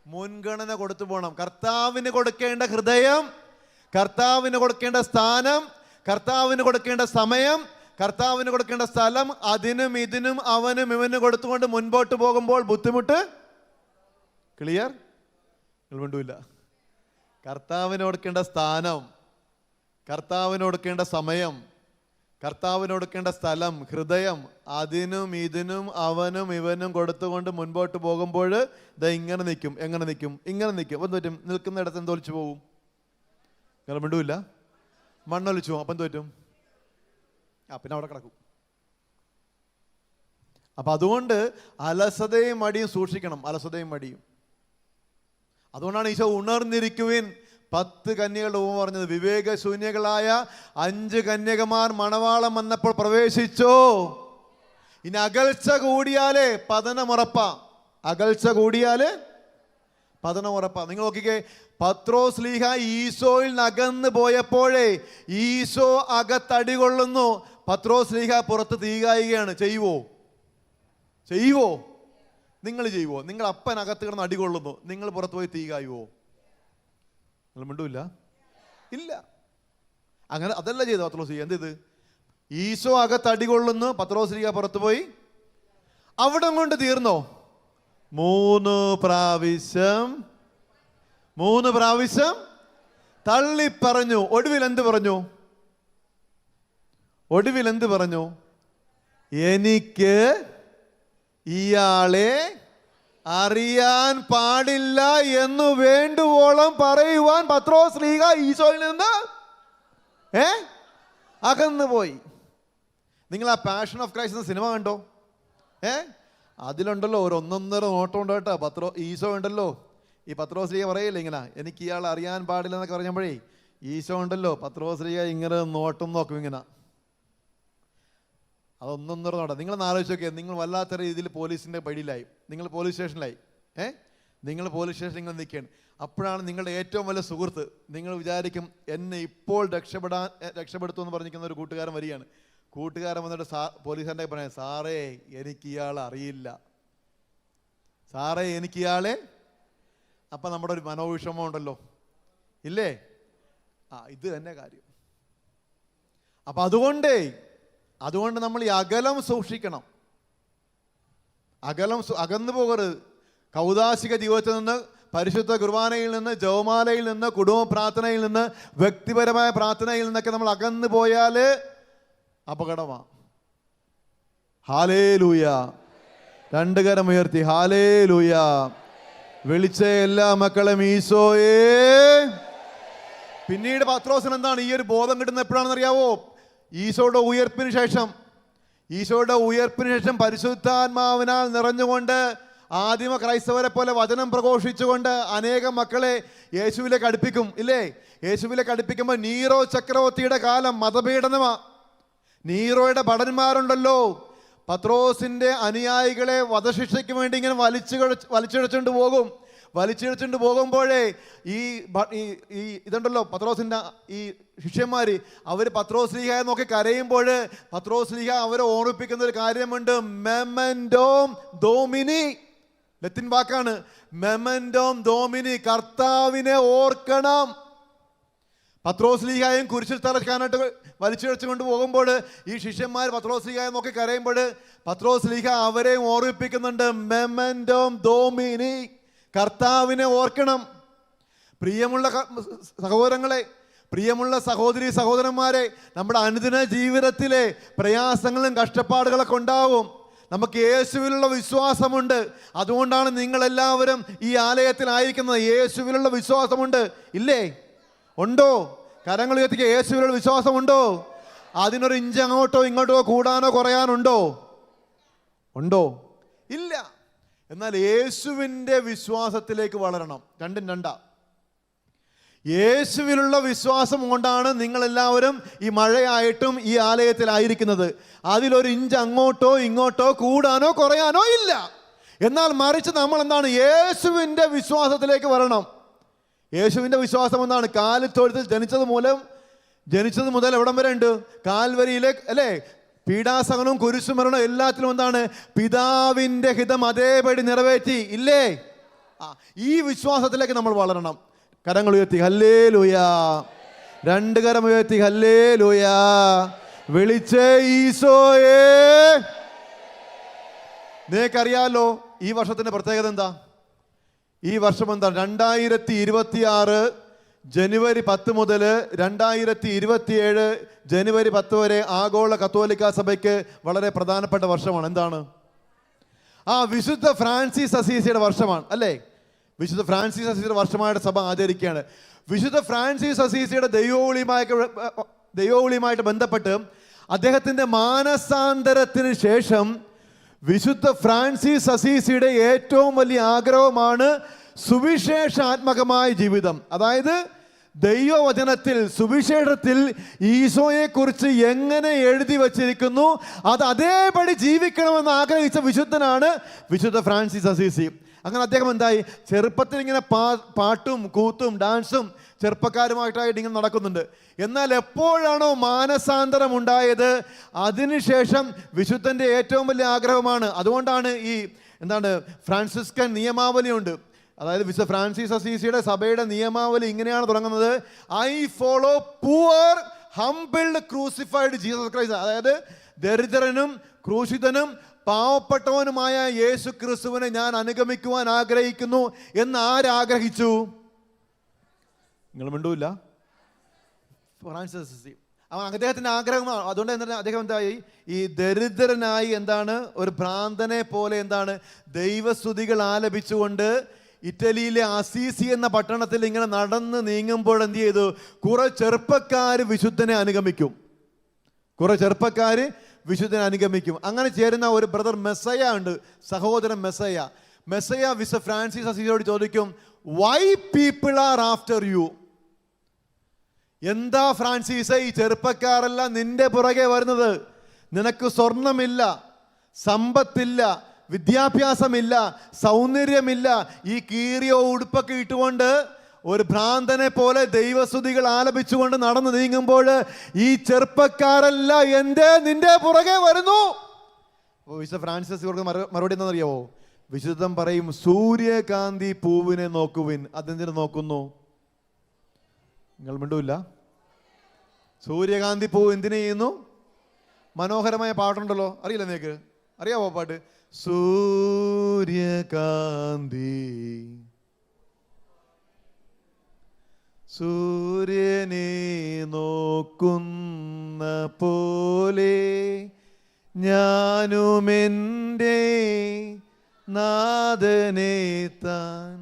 മുൻഗണന കൊടുത്തു പോകണം. കർത്താവിന് കൊടുക്കേണ്ട ഹൃദയം, കർത്താവിന് കൊടുക്കേണ്ട സ്ഥാനം, കർത്താവിന് കൊടുക്കേണ്ട സമയം, കർത്താവിന് കൊടുക്കേണ്ട സ്ഥലം, അതിനും ഇതിനും അവനും ഇവനും കൊടുത്തുകൊണ്ട് മുൻപോട്ട് പോകുമ്പോൾ ബുദ്ധിമുട്ട്. ക്ലിയർ? വേണ്ടൂല്ല. കർത്താവിന് കൊടുക്കേണ്ട സ്ഥാനം, കർത്താവിന് കൊടുക്കേണ്ട സമയം, കർത്താവിന് കൊടുക്കേണ്ട സ്ഥലം, ഹൃദയം, അതിനും ഇതിനും അവനും ഇവനും കൊടുത്തുകൊണ്ട് മുൻപോട്ട് പോകുമ്പോൾ ഇങ്ങനെ നിൽക്കും. എങ്ങനെ നിൽക്കും? ഇങ്ങനെ നിൽക്കും. അപ്പം പറ്റും? നിൽക്കുന്നിടത്ത് എന്തൊലിച്ചു പോകും? നിങ്ങൾ മിണ്ടൂല്ല. മണ്ണൊലിച്ചു പോകും. അപ്പം പറ്റും? പിന്നെ അവിടെ കിടക്കും. അപ്പം അതുകൊണ്ട് അലസതയും മടിയും സൂക്ഷിക്കണം. അലസതയും മടിയും. അതുകൊണ്ടാണ് ഈശോ ഉണർന്നിരിക്കുവിൻ 10 കന്യകളുടെ ഉപമ പറഞ്ഞത്. വിവേകശൂന്യകളായ 5 കന്യകമാർ മണവാളം വന്നപ്പോൾ പ്രവേശിച്ചോ. ഇനി അകൽച്ച കൂടിയാലേ പതനമുറപ്പാ. അകൽച്ച കൂടിയാല് പതനമുറപ്പാ. നിങ്ങൾ നോക്കിക്കേ, പത്രോസ് ലീഹ ഈശോയിൽ അകന്ന് പോയപ്പോഴേ ഈശോ അകത്തടികൊള്ളുന്നു, പത്രോസ് ലീഹ പുറത്ത് തീകായുകയാണ്. ചെയ്യുവോ? നിങ്ങൾ ചെയ്യുവോ? നിങ്ങൾ അപ്പൻ അകത്ത് കിടന്ന് അടികൊള്ളുന്നു, നിങ്ങൾ പുറത്ത് പോയി തീകായുവോ? നിങ്ങൾ മിണ്ടൂല്ല. ഇല്ല. അങ്ങനെ അതല്ല ചെയ്തു പത്രോസ് ലീഹ. എന്ത്? ഈശോ അകത്ത് അടികൊള്ളുന്നു, പത്രോസ് ലീഹ പുറത്ത് പോയി. അവിടെ കൊണ്ട് തീർന്നോ? 3 പ്രാവശ്യം തള്ളിപ്പറഞ്ഞു. ഒടുവിൽ എന്ത് പറഞ്ഞു? എനിക്ക് ഇയാളെ അറിയാൻ പാടില്ല എന്ന് വേണ്ടുവോളം പറയുവാൻ പത്രോസ് ലീഹ ഈശോയിൽ നിന്ന് അകന്നു പോയി. നിങ്ങൾ ആ പാഷൻ ഓഫ് ക്രൈസ്റ്റ് എന്ന സിനിമ കണ്ടോ? അതിലുണ്ടല്ലോ ഒരു 1.5 നോട്ടം ഉണ്ട് കേട്ടോ. ഈശോ ഉണ്ടല്ലോ, ഈ പത്രോസ് ലീഹ പറയില്ലേ ഇങ്ങനെ, എനിക്ക് ഇയാൾ അറിയാൻ പാടില്ല എന്നൊക്കെ പറഞ്ഞപ്പോഴേ ഈശോ ഉണ്ടല്ലോ, പത്രോസ് ലീഹ ഇങ്ങനെ നോട്ടം നോക്കും ഇങ്ങനെ. അത് 1.5 നോട്ടം. നിങ്ങളൊന്ന് ആലോചിച്ച് നോക്കിയാൽ നിങ്ങൾ വല്ലാത്ത രീതിയിൽ പോലീസിൻ്റെ പടിയിലായി. നിങ്ങൾ പോലീസ് സ്റ്റേഷനിലായി. നിങ്ങൾ പോലീസ് സ്റ്റേഷനിൽ ഇങ്ങനെ നിൽക്കുകയാണ്. അപ്പോഴാണ് നിങ്ങളുടെ ഏറ്റവും വലിയ സുഹൃത്ത്, നിങ്ങൾ വിചാരിക്കും എന്നെ ഇപ്പോൾ രക്ഷപ്പെടുത്തുമെന്ന് പറഞ്ഞിരിക്കുന്ന ഒരു കൂട്ടുകാരൻ വരികയാണ്. കൂട്ടുകാരൻ വന്നിട്ട് പോലീസുകാരൻ്റെ പറയാം, സാറേ എനിക്ക് ഇയാളെ അറിയില്ല, സാറേ എനിക്ക് ഇയാളെ. അപ്പം നമ്മുടെ ഒരു മനോവിഷമം ഉണ്ടല്ലോ, ഇല്ലേ? ഇത് തന്നെ കാര്യം. അപ്പം അതുകൊണ്ട് നമ്മൾ ഈ അകലം സൂക്ഷിക്കണം. അകന്നു പോകരുത്. കൗദാശിക ജീവിതത്തിൽ നിന്ന്, പരിശുദ്ധ കുർബാനയിൽ നിന്ന്, ജപമാലയിൽ നിന്ന്, കുടുംബ പ്രാർത്ഥനയിൽ നിന്ന്, വ്യക്തിപരമായ പ്രാർത്ഥനയിൽ നിന്നൊക്കെ നമ്മൾ അകന്നു പോയാൽ അപകടമാണ്. ഹാലേലൂയ. 2 കരം ഉയർത്തി ഹാലേലൂയ. വിളിച്ച എല്ലാ മക്കളും ഈശോയേ. പിന്നീട് പത്രോസിന് എന്താണ് ഈ ഒരു ബോധം കിട്ടുന്നത് എപ്പോഴാണെന്ന് അറിയാവോ? ഈശോയുടെ ഉയർപ്പിന് ശേഷം പരിശുദ്ധാത്മാവിനാൽ നിറഞ്ഞുകൊണ്ട് ആദിമ ക്രൈസ്തവരെ പോലെ വചനം പ്രഘോഷിച്ചുകൊണ്ട് അനേകം മക്കളെ യേശുവിലേക്ക് അടുപ്പിക്കും, ഇല്ലേ? യേശുവിലേക്ക് അടുപ്പിക്കുമ്പോൾ നീറോ ചക്രവർത്തിയുടെ കാലം മതപീഡനമാ. നീറോയുടെ ഭടന്മാരുണ്ടല്ലോ, പത്രോസിന്റെ അനുയായികളെ വധശിക്ഷയ്ക്ക് വേണ്ടി ഇങ്ങനെ വലിച്ചിഴച്ചുകൊണ്ട് പോകും. വലിച്ചിഴച്ചുകൊണ്ട് പോകുമ്പോഴേ ഈ ഇതുണ്ടല്ലോ പത്രോസിൻ്റെ ഈ ശിഷ്യന്മാർ അവർ പത്രോസ്ലീഹയെ നോക്കി കരയുമ്പോൾ പത്രോസ്ലീഹ അവരെ ഓർമ്മിപ്പിക്കുന്ന ഒരു കാര്യമുണ്ട്. മെമൻഡോം ഡോമിനി, ലത്തിൻ വാക്കാണ് മെമൻഡോം ഡോമിനി, കർത്താവിനെ ഓർക്കണം. പത്രോസ്ലീഹായും കുരിശിൽ തറക്കാനായിട്ട് വലിച്ചിഴച്ചുകൊണ്ട് പോകുമ്പോൾ ഈ ശിഷ്യന്മാർ പത്രോസ്ലീഹായെ നോക്കി കരയുമ്പോൾ പത്രോസ്ലീഹ അവരെയും ഓർമ്മിപ്പിക്കുന്നുണ്ട്. മെമൻഡോം ഡോമിനി, കർത്താവിനെ ഓർക്കണം. പ്രിയമുള്ള സഹോദരങ്ങളെ, പ്രിയമുള്ള സഹോദരി സഹോദരന്മാരെ, നമ്മുടെ അനുദിന ജീവിതത്തിലെ പ്രയാസങ്ങളും കഷ്ടപ്പാടുകളൊക്കെ ഉണ്ടാവും. നമുക്ക് യേശുവിലുള്ള വിശ്വാസമുണ്ട്. അതുകൊണ്ടാണ് നിങ്ങളെല്ലാവരും ഈ ആലയത്തിലായിരിക്കുന്നത്. യേശുവിലുള്ള വിശ്വാസമുണ്ട്, ഇല്ലേ? ഉണ്ടോ? കരങ്ങൾ ഉയർത്തിക്കുക. യേശുവിലുള്ള വിശ്വാസമുണ്ടോ? അതിനൊരു ഇഞ്ച് അങ്ങോട്ടോ ഇങ്ങോട്ടോ കൂടാനോ കുറയാനുണ്ടോ? ഉണ്ടോ? ഇല്ല. എന്നാൽ യേശുവിൻ്റെ വിശ്വാസത്തിലേക്ക് വളരണം. രണ്ടും രണ്ടാ. യേശുവിലുള്ള വിശ്വാസം കൊണ്ടാണ് നിങ്ങളെല്ലാവരും ഈ മഴയായിട്ടും ഈ ആലയത്തിലായിരിക്കുന്നത്. അതിലൊരു ഇഞ്ച് അങ്ങോട്ടോ ഇങ്ങോട്ടോ കൂടാനോ കുറയാനോ ഇല്ല. എന്നാൽ മറിച്ച് നമ്മൾ എന്താണ്? യേശുവിൻ്റെ വിശ്വാസത്തിലേക്ക് വരണം. യേശുവിൻ്റെ വിശ്വാസം എന്താണ്? കാലിത്തൊഴുത്തിൽ ജനിച്ചത് മുതൽ എവിടം വരെ ഉണ്ട്? കാൽവരിയിലേക്ക്, അല്ലേ? പീഡാസഹനവും കുരിശുമരണവും എല്ലാത്തിലും എന്താണ്? പിതാവിൻ്റെ ഹിതം അതേപടി നിറവേറ്റി, ഇല്ലേ? ഈ വിശ്വാസത്തിലേക്ക് നമ്മൾ വളരണം. കരങ്ങൾ ഉയർത്തി ഹല്ലേലൂയാ. രണ്ട് കരം ഉയർത്തി ഹല്ലേലൂയാ. വിളിച്ചേ ഈശോയേ. നിനക്കറിയാലോ ഈ വർഷത്തിന്റെ പ്രത്യേകത എന്താ? ഈ വർഷം എന്താ? 2026 ജനുവരി 10 മുതൽ 2027 ജനുവരി 10 വരെ ആഗോള കത്തോലിക്ക സഭയ്ക്ക് വളരെ പ്രധാനപ്പെട്ട വർഷമാണ്. എന്താണ്? വിശുദ്ധ ഫ്രാൻസിസ് അസീസിയുടെ വർഷമാണ്, അല്ലേ? വിശുദ്ധ ഫ്രാൻസിസ് അസീസിയുടെ വർഷമായിട്ട് സഭ ആചരിക്കുകയാണ്. വിശുദ്ധ ഫ്രാൻസിസ് അസീസിയുടെ ദൈവവിളിയുമായിട്ട് ബന്ധപ്പെട്ട് അദ്ദേഹത്തിൻ്റെ മാനസാന്തരത്തിന് ശേഷം വിശുദ്ധ ഫ്രാൻസിസ് അസീസിയുടെ ഏറ്റവും വലിയ ആഗ്രഹമാണ് സുവിശേഷാത്മകമായ ജീവിതം. അതായത് ദൈവവചനത്തിൽ, സുവിശേഷത്തിൽ ഈശോയെക്കുറിച്ച് എങ്ങനെ എഴുതി വച്ചിരിക്കുന്നു അത് അതേപടി ജീവിക്കണമെന്ന് ആഗ്രഹിച്ച വിശുദ്ധനാണ് വിശുദ്ധ ഫ്രാൻസിസ് അസീസി. അങ്ങനെ അദ്ദേഹം എന്തായി? ചെറുപ്പത്തിൽ ഇങ്ങനെ പാട്ടും കൂത്തും ഡാൻസും ചെറുപ്പക്കാരുമായിട്ടായിട്ട് ഇങ്ങനെ നടക്കുന്നുണ്ട്. എന്നാൽ എപ്പോഴാണോ മാനസാന്തരം ഉണ്ടായത് അതിനുശേഷം വിശുദ്ധൻ്റെ ഏറ്റവും വലിയ ആഗ്രഹമാണ്. അതുകൊണ്ടാണ് ഈ ഫ്രാൻസിസ്കൻ നിയമാവലിയുണ്ട്. അതായത് വിശുദ്ധ ഫ്രാൻസിസ് അസീസിയുടെ സഭയുടെ നിയമാവലി ഇങ്ങനെയാണ് തുടങ്ങുന്നത്: I follow poor humbled crucified Jesus Christ. അതായത് ദരിദ്രനും ക്രൂശിതനും പാവപ്പെട്ടവനുമായ യേശു ക്രിസ്തുവിനെ ഞാൻ അനുഗമിക്കുവാൻ ആഗ്രഹിക്കുന്നു എന്ന് ആരാഗ്രഹിച്ചു? നിങ്ങൾ മിണ്ടൂല്ല. ഫ്രാൻസിസ് അസീസി അദ്ദേഹത്തിൻ്റെ ആഗ്രഹമാണ്. അതുകൊണ്ട് എന്താണ് അദ്ദേഹം എന്തായി? ഈ ദരിദ്രനായി ഒരു ഭ്രാന്തനെ പോലെ ദൈവസ്തുതികൾ ആലപിച്ചുകൊണ്ട് ഇറ്റലിയിലെ അസീസി എന്ന പട്ടണത്തിൽ ഇങ്ങനെ നടന്ന് നീങ്ങുമ്പോൾ എന്ത് ചെയ്തു? കുറെ ചെറുപ്പക്കാർ വിശുദ്ധനെ അനുഗമിക്കും. അങ്ങനെ ചേരുന്ന ഒരു ബ്രദർ മെസ്സയ ഉണ്ട്, സഹോദരൻ മെസ്സയ വിശുദ്ധ ഫ്രാൻസിസ് അസീസിയോട് ചോദിക്കും, why people are after you? എന്താ ഫ്രാൻസിസ് ഈ ചെറുപ്പക്കാരെല്ലാം നിന്റെ പുറകെ വരുന്നത്? നിനക്ക് സ്വർണമില്ല, സമ്പത്തില്ല, വിദ്യാഭ്യാസമില്ല, സൗന്ദര്യമില്ല. ഈ കീറിയ ഉടുപ്പൊക്കെ ഇട്ടുകൊണ്ട് ഒരു ഭ്രാന്തനെ പോലെ ദൈവസ്തുതികൾ ആലപിച്ചുകൊണ്ട് നടന്നു നീങ്ങുമ്പോൾ ഈ ചെറുപ്പക്കാരെല്ലാം നിന്റെ പുറകെ വരുന്നു. വിശുദ്ധ ഫ്രാൻസിസ് മറുപടി എന്താണെന്നറിയാവോ? വിശുദ്ധം പറയും, സൂര്യകാന്തി പൂവിനെ നോക്കുവിൻ. അതെന്തിനു നോക്കുന്നു? നിങ്ങൾ മിണ്ടൂല്ല. സൂര്യകാന്തി പൂവ് എന്തിനു ചെയ്യുന്നു? മനോഹരമായ പാട്ടുണ്ടല്ലോ, അറിയില്ല നിനക്ക്? അറിയാവോ പാട്ട്? സൂര്യകാന്തി സൂര്യനെ നോക്കുന്ന പോലെ ഞാനുമെൻ്റെ നാഥനെ താൻ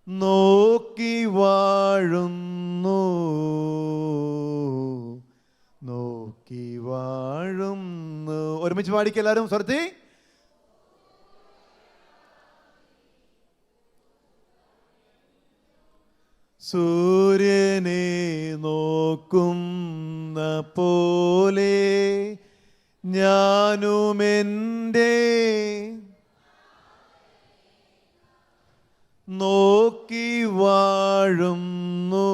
നോക്കി വാഴുന്നു, നോക്കി വാഴുന്നു. ഒരുമിച്ച് പാടിക്ക് എല്ലാവരും സ്വരത്തി. സൂര്യനെ നോക്കുന്ന പോലെ ഞാനുമെൻ്റെ നോക്കി വാഴുന്നു.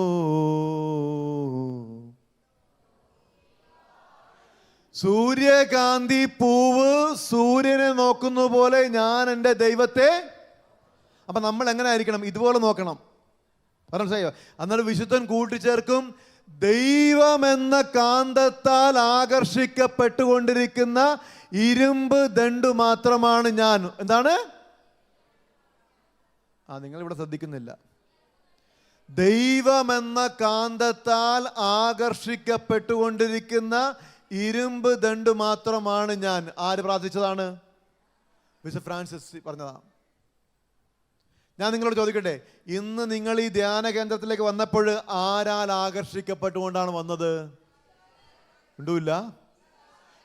സൂര്യകാന്തി പൂവ് സൂര്യനെ നോക്കുന്ന പോലെ ഞാൻ എൻ്റെ ദൈവത്തെ. അപ്പൊ നമ്മൾ എങ്ങനെ ആയിരിക്കണം? ഇതുപോലെ നോക്കണം. മനസ്സിലായോ? അന്നേരം വിശുദ്ധൻ കൂട്ടിച്ചേർക്കും, ദൈവമെന്ന കാന്തത്താൽ ആകർഷിക്കപ്പെട്ടുകൊണ്ടിരിക്കുന്ന ഇരുമ്പ് ദണ്ഡു മാത്രമാണ് ഞാൻ. എന്താണ്? നിങ്ങളിവിടെ ശ്രദ്ധിക്കുന്നില്ല. ദൈവമെന്ന കാന്തത്താൽ ആകർഷിക്കപ്പെട്ടുകൊണ്ടിരിക്കുന്ന ഇരുമ്പ് ദണ്ഡു മാത്രമാണ് ഞാൻ. ആര് പ്രാർത്ഥിച്ചതാണ്? വിശുദ്ധ ഫ്രാൻസിസ് പറഞ്ഞതാണ്. ഞാൻ നിങ്ങളോട് ചോദിക്കട്ടെ, ഇന്ന് നിങ്ങൾ ഈ ധ്യാന കേന്ദ്രത്തിലേക്ക് വന്നപ്പോൾ ആരാൽ ആകർഷിക്കപ്പെട്ടുകൊണ്ടാണ് വന്നത്? ഉണ്ടൂല്ല?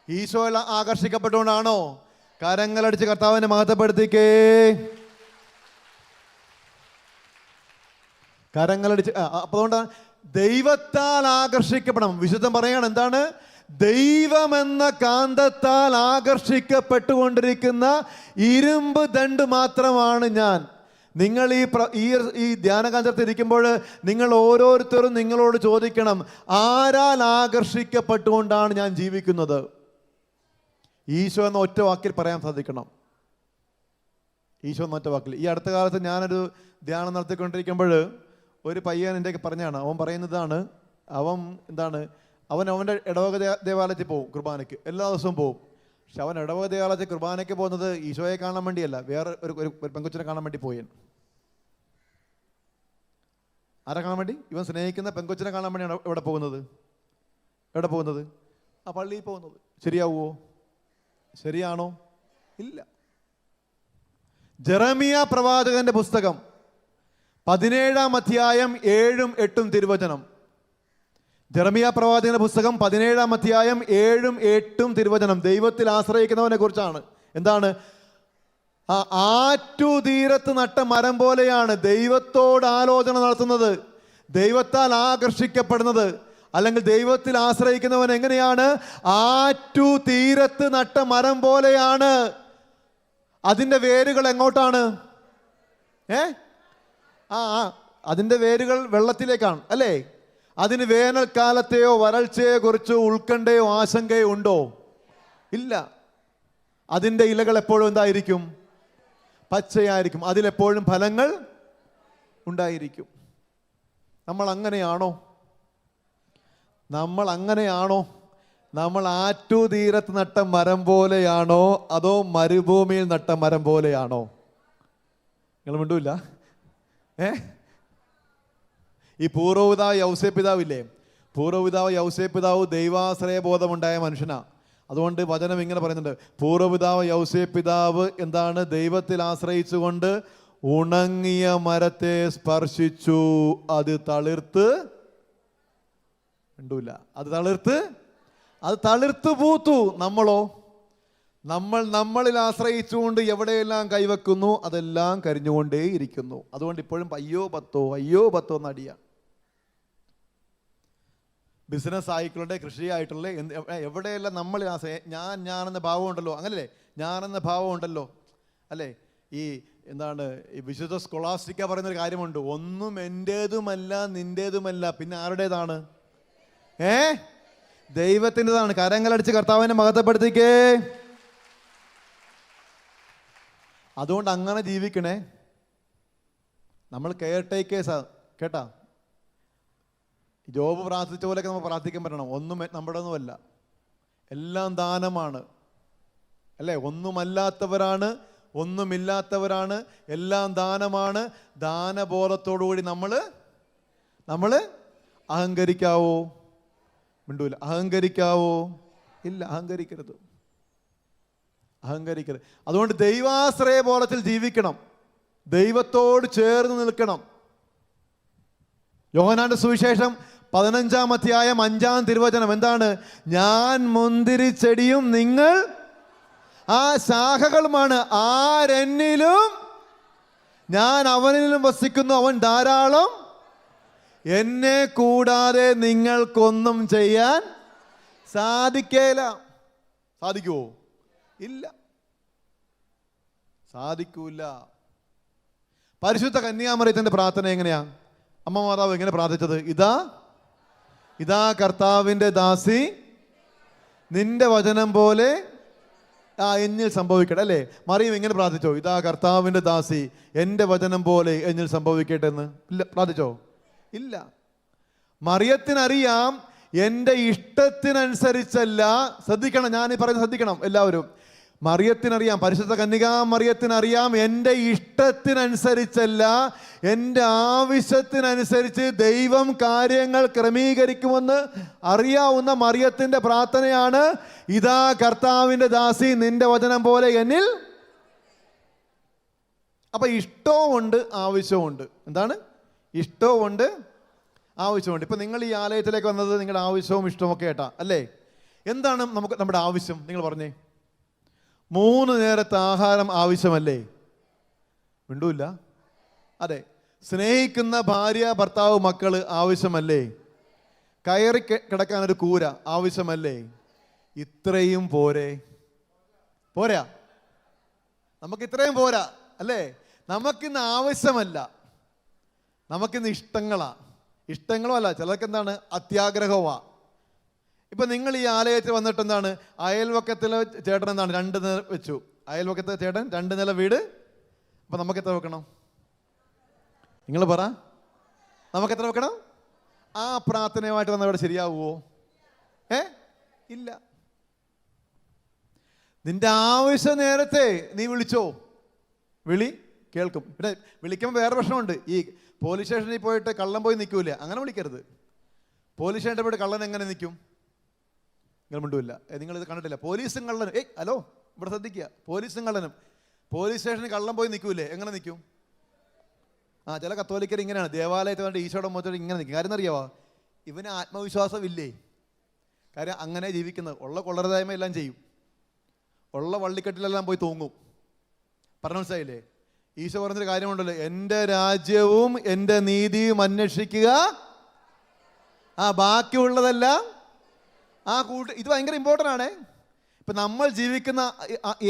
ഈശോയിൽ ആകർഷിക്കപ്പെട്ടുകൊണ്ടാണോ? കരങ്ങളടിച്ച് കർത്താവിനെ മഹത്വപ്പെടുത്തിക്കേ. കരങ്ങളടിച്ച്. അപ്പൊ അതുകൊണ്ടാണ് ദൈവത്താൽ ആകർഷിക്കപ്പെടണം. വിശുദ്ധം പറയാണ് എന്താണ്? ദൈവമെന്ന കാന്തത്താൽ ആകർഷിക്കപ്പെട്ടുകൊണ്ടിരിക്കുന്ന ഇരുമ്പ് ദണ്ഡ് മാത്രമാണ് ഞാൻ. നിങ്ങൾ ഈ ധ്യാന കേന്ദ്രത്തിൽ ഇരിക്കുമ്പോൾ നിങ്ങൾ ഓരോരുത്തരും നിങ്ങളോട് ചോദിക്കണം, ആരാൽ ആകർഷിക്കപ്പെട്ടുകൊണ്ടാണ് ഞാൻ ജീവിക്കുന്നത്? ഈശോ എന്ന ഒറ്റ വാക്കിൽ പറയാൻ സാധിക്കണം. ഈശോ എന്ന ഒറ്റ വാക്കിൽ. ഈ അടുത്ത കാലത്ത് ഞാനൊരു ധ്യാനം നടത്തിക്കൊണ്ടിരിക്കുമ്പോൾ ഒരു പയ്യൻ എൻ്റെ പറഞ്ഞാണ്. അവൻ പറയുന്നതാണ്, അവൻ്റെ ഇടവക ദേവാലയത്തിൽ പോകും കുർബാനയ്ക്ക്, എല്ലാ ദിവസവും പോകും. പക്ഷെ അവൻ ഇടവക ദേവാലയത്തിൽ കുർബാനയ്ക്ക് പോകുന്നത് ഈശോയെ കാണാൻ വേണ്ടിയല്ല, വേറെ ഒരു പെങ്കൊച്ചിനെ കാണാൻ വേണ്ടി പോയി. ആരെ കാണാൻ വേണ്ടി? ഇവൻ സ്നേഹിക്കുന്ന പെങ്കൊച്ചിനെ കാണാൻ വേണ്ടിയാണ് എവിടെ പോകുന്നത്? ആ പള്ളിയിൽ പോകുന്നത്. ശരിയാവുമോ? ശരിയാണോ? ഇല്ല. ജെറമിയ പ്രവാചകന്റെ പുസ്തകം 17-ാം അധ്യായം 7-8 തിരുവചനം. ജെറമിയ പ്രവാചകന്റെ പുസ്തകം 17-ാം അധ്യായം 7-8 തിരുവചനം ദൈവത്തിൽ ആശ്രയിക്കുന്നവനെ കുറിച്ചാണ്. എന്താണ്? ആറ്റുതീരത്ത് നട്ട മരം പോലെയാണ് ദൈവത്തോട് ആലോചന നടത്തുന്നത്, ദൈവത്താൽ ആകർഷിക്കപ്പെടുന്നത്. അല്ലെങ്കിൽ ദൈവത്തിൽ ആശ്രയിക്കുന്നവൻ എങ്ങനെയാണ്? ആറ്റുതീരത്ത് നട്ട മരം പോലെയാണ്. അതിൻ്റെ വേരുകൾ എങ്ങോട്ടാണ്? അതിൻ്റെ വേരുകൾ വെള്ളത്തിലേക്കാണ്, അല്ലേ? അതിന് വേനൽക്കാലത്തെയോ വരൾച്ചയെ കുറിച്ച് ഉത്കണ്ഠയോ ആശങ്കയോ ഉണ്ടോ? ഇല്ല. അതിൻ്റെ ഇലകൾ എപ്പോഴും എന്തായിരിക്കും? പച്ചയായിരിക്കും. അതിലെപ്പോഴും ഫലങ്ങൾ ഉണ്ടായിരിക്കും. നമ്മൾ അങ്ങനെയാണോ? നമ്മൾ ആറ്റുതീരത്ത് നട്ട മരം പോലെയാണോ അതോ മരുഭൂമിയിൽ നട്ട മരം പോലെയാണോ? നിങ്ങൾ മിണ്ടൂല്ല. ഈ പൂർവ്വപിതാവ് യൗസേപ്പിതാവില്ലേ? പൂർവ്വപിതാവ് യൗസേപ്പിതാവ് ദൈവാശ്രയ ബോധമുണ്ടായ മനുഷ്യനാ. അതുകൊണ്ട് വചനം ഇങ്ങനെ പറയുന്നുണ്ട്, പൂർവ്വപിതാവ് യൗസേപ്പിതാവ് എന്താണ്? ദൈവത്തിൽ ആശ്രയിച്ചുകൊണ്ട് ഉണങ്ങിയ മരത്തെ സ്പർശിച്ചു, അത് തളിർത്ത്. മിണ്ടൂല്ല. അത് തളിർത്ത് പൂത്തു. നമ്മളോ? നമ്മളിൽ ആശ്രയിച്ചുകൊണ്ട് എവിടെയെല്ലാം കൈവെക്കുന്നു അതെല്ലാം കരിഞ്ഞുകൊണ്ടേയിരിക്കുന്നു. അതുകൊണ്ട് ഇപ്പോഴും അയ്യോ പത്തോ എന്നടിയ. ബിസിനസ് ആയിക്കൊള്ളട്ടെ, കൃഷി ആയിട്ടുള്ള എവിടെയെല്ലാം നമ്മളിൽ ഞാനെന്ന ഭാവം ഉണ്ടല്ലോ, അങ്ങനല്ലേ? ഞാനെന്ന ഭാവം ഉണ്ടല്ലോ, അല്ലേ? ഈ വിശുദ്ധ സ്കൊളാസ്റ്റിക്ക പറയുന്നൊരു കാര്യമുണ്ട്, ഒന്നും എൻ്റേതുമല്ല നിൻ്റേതുമല്ല, പിന്നെ ആരുടേതാണ്? ദൈവത്തിൻ്റെതാണ്. കരങ്ങളടിച്ച് കർത്താവിനെ മഹത്വപ്പെടുത്തിക്കേ. അതുകൊണ്ട് അങ്ങനെ ജീവിക്കണേ. നമ്മൾ കെയർ ടേക്കേഴ്സാ. കേട്ടാ? ജോബ് പ്രാർത്ഥിച്ച പോലെയൊക്കെ നമ്മൾ പ്രാർത്ഥിക്കാൻ പറ്റണം. ഒന്നും നമ്മുടെ ഒന്നുമല്ല, എല്ലാം ദാനമാണ്, അല്ലേ? ഒന്നുമല്ലാത്തവരാണ്, ഒന്നുമില്ലാത്തവരാണ്, എല്ലാം ദാനമാണ്. ദാനബോധത്തോടുകൂടി നമ്മൾ അഹങ്കരിക്കാവോ? മിണ്ടൂല. അഹങ്കരിക്കാവോ? ഇല്ല, അഹങ്കരിക്കരുത്. അതുകൊണ്ട് ദൈവാശ്രയ ബോധത്തിൽ ജീവിക്കണം, ദൈവത്തോട് ചേർന്ന് നിൽക്കണം. യോഹന്നാന്റെ സുവിശേഷം 15-ാം അധ്യായം 5-ാം തിരുവചനം എന്താണ്? ഞാൻ മുന്തിരി ചെടിയും നിങ്ങൾ ശാഖകളുമാണ്. ആരെന്നിലും ഞാൻ അവനിലും വസിക്കുന്നു, അവൻ ധാരാളം. എന്നെ കൂടാതെ നിങ്ങൾക്കൊന്നും ചെയ്യാൻ സാധിക്കേല. സാധിക്കുമോ? ഇല്ല, സാധിക്കൂല. പരിശുദ്ധ കന്യാമറിയത്തിന്റെ പ്രാർത്ഥന എങ്ങനെയാ? അമ്മ മാതാവ് എങ്ങനെ പ്രാർത്ഥിച്ചത്? ഇതാ കർത്താവിൻ്റെ ദാസി, നിന്റെ വചനം പോലെ എന്നിൽ സംഭവിക്കട്ടെ. അല്ലേ? മറിയം എങ്ങനെ പ്രാർത്ഥിച്ചോ? ഇതാ കർത്താവിൻ്റെ ദാസി, എൻ്റെ വചനം പോലെ എന്നിൽ സംഭവിക്കട്ടെ എന്ന് ഇല്ല പ്രാർത്ഥിച്ചോ? ഇല്ല. മറിയത്തിനറിയാം എൻ്റെ ഇഷ്ടത്തിനനുസരിച്ചല്ല. ശ്രദ്ധിക്കണം, ഞാൻ ഈ പറയുന്നത് ശ്രദ്ധിക്കണം എല്ലാവരും. മറിയത്തിനറിയാം, പരിശുദ്ധ കന്യകാ മറിയത്തിനറിയാം, എൻ്റെ ഇഷ്ടത്തിനനുസരിച്ചല്ല, എൻ്റെ ആവശ്യത്തിനനുസരിച്ച് ദൈവം കാര്യങ്ങൾ ക്രമീകരിക്കുമെന്ന് അറിയാവുന്ന മറിയത്തിൻ്റെ പ്രാർത്ഥനയാണ് ഇതാ കർത്താവിൻ്റെ ദാസി, നിന്റെ വചനം പോലെ എന്നിൽ. അപ്പൊ ഇഷ്ടവുമുണ്ട് ആവശ്യവുമുണ്ട്. എന്താണ്? ഇഷ്ടവുമുണ്ട് ആവശ്യമുണ്ട്. ഇപ്പൊ നിങ്ങൾ ഈ ആലയത്തിലേക്ക് വന്നത് നിങ്ങളുടെ ആവശ്യവും ഇഷ്ടവും ഒക്കെ ആയിട്ടാ അല്ലേ? എന്താണ് നമുക്ക് നമ്മുടെ ആവശ്യം? നിങ്ങൾ പറഞ്ഞേ. 3 നേരത്തെ ആഹാരം ആവശ്യമല്ലേ? മിണ്ടൂല്ല. അതെ. സ്നേഹിക്കുന്ന ഭാര്യ, ഭർത്താവ്, മക്കള് ആവശ്യമല്ലേ? കയറി കിടക്കാനൊരു കൂര ആവശ്യമല്ലേ? ഇത്രയും പോരെ? പോരാ? നമുക്ക് ഇത്രയും പോരാ അല്ലേ? നമുക്കിന്ന് ആവശ്യമല്ല, നമുക്കിന്ന് ഇഷ്ടങ്ങളാ. ഇഷ്ടങ്ങളോ അല്ല, ചിലർക്ക് എന്താണ്? അത്യാഗ്രഹമാ. ഇപ്പൊ നിങ്ങൾ ഈ ആലയത്തിൽ വന്നിട്ട് എന്താണ്? അയൽവക്കത്തിലെ ചേട്ടൻ എന്താണ് 2 നില വെച്ചു. അയൽവക്കത്തെ ചേട്ടൻ 2 നില വീട്. അപ്പൊ നമുക്ക് എത്ര വെക്കണം? നിങ്ങൾ പറ, നമുക്ക് എത്ര വെക്കണം? ആ പ്രാർത്ഥനയുമായിട്ട് വന്നവിടെ ശരിയാവുമോ? ഇല്ല. നിന്റെ ആവശ്യം നേരത്തെ നീ വിളിച്ചോ? വിളി കേൾക്കും. പിന്നെ വിളിക്കുമ്പോൾ വേറെ പ്രശ്നമുണ്ട്. ഈ പോലീസ് സ്റ്റേഷനിൽ പോയിട്ട് കള്ളൻ പോയി നിൽക്കൂലേ? അങ്ങനെ വിളിക്കരുത്. പോലീസ് സ്റ്റേഷനിൽ പോയിട്ട് കള്ളൻ എങ്ങനെ നിൽക്കും? നിങ്ങൾ മിണ്ടൂല്ല. നിങ്ങളിത് കണ്ടിട്ടില്ല? പോലീസും കള്ളനും ഹലോ ഇവിടെ ശ്രദ്ധിക്കുക. പോലീസും കള്ളനും പോലീസ് സ്റ്റേഷനിൽ കള്ളൻ പോയി നിൽക്കൂലേ? എങ്ങനെ നിൽക്കും? ചില കത്തോലിക്കർ ഇങ്ങനെയാണ്. ദേവാലയത്തിൽ വേണ്ടി ഈശോയുടെ മുഖത്തോട് ഇങ്ങനെ നിൽക്കും. കാര്യം അറിയാവോ? ഇവന് ആത്മവിശ്വാസം ഇല്ലേ? കാര്യം അങ്ങനെ ജീവിക്കുന്നത്. ഉള്ള കൊള്ളരുതായ്മ എല്ലാം ചെയ്യും, ഉള്ള വള്ളിക്കെട്ടിലെല്ലാം പോയി തൂങ്ങും. പറഞ്ഞ മനസ്സിലായില്ലേ? ഈശോ പറഞ്ഞൊരു കാര്യമുണ്ടല്ലോ, എൻ്റെ രാജ്യവും എൻ്റെ നീതിയും അന്വേഷിക്കുക, ബാക്കിയുള്ളതെല്ലാം ഇത് ഭയങ്കര ഇമ്പോർട്ടൻ്റ് ആണ്. ഇപ്പം നമ്മൾ ജീവിക്കുന്ന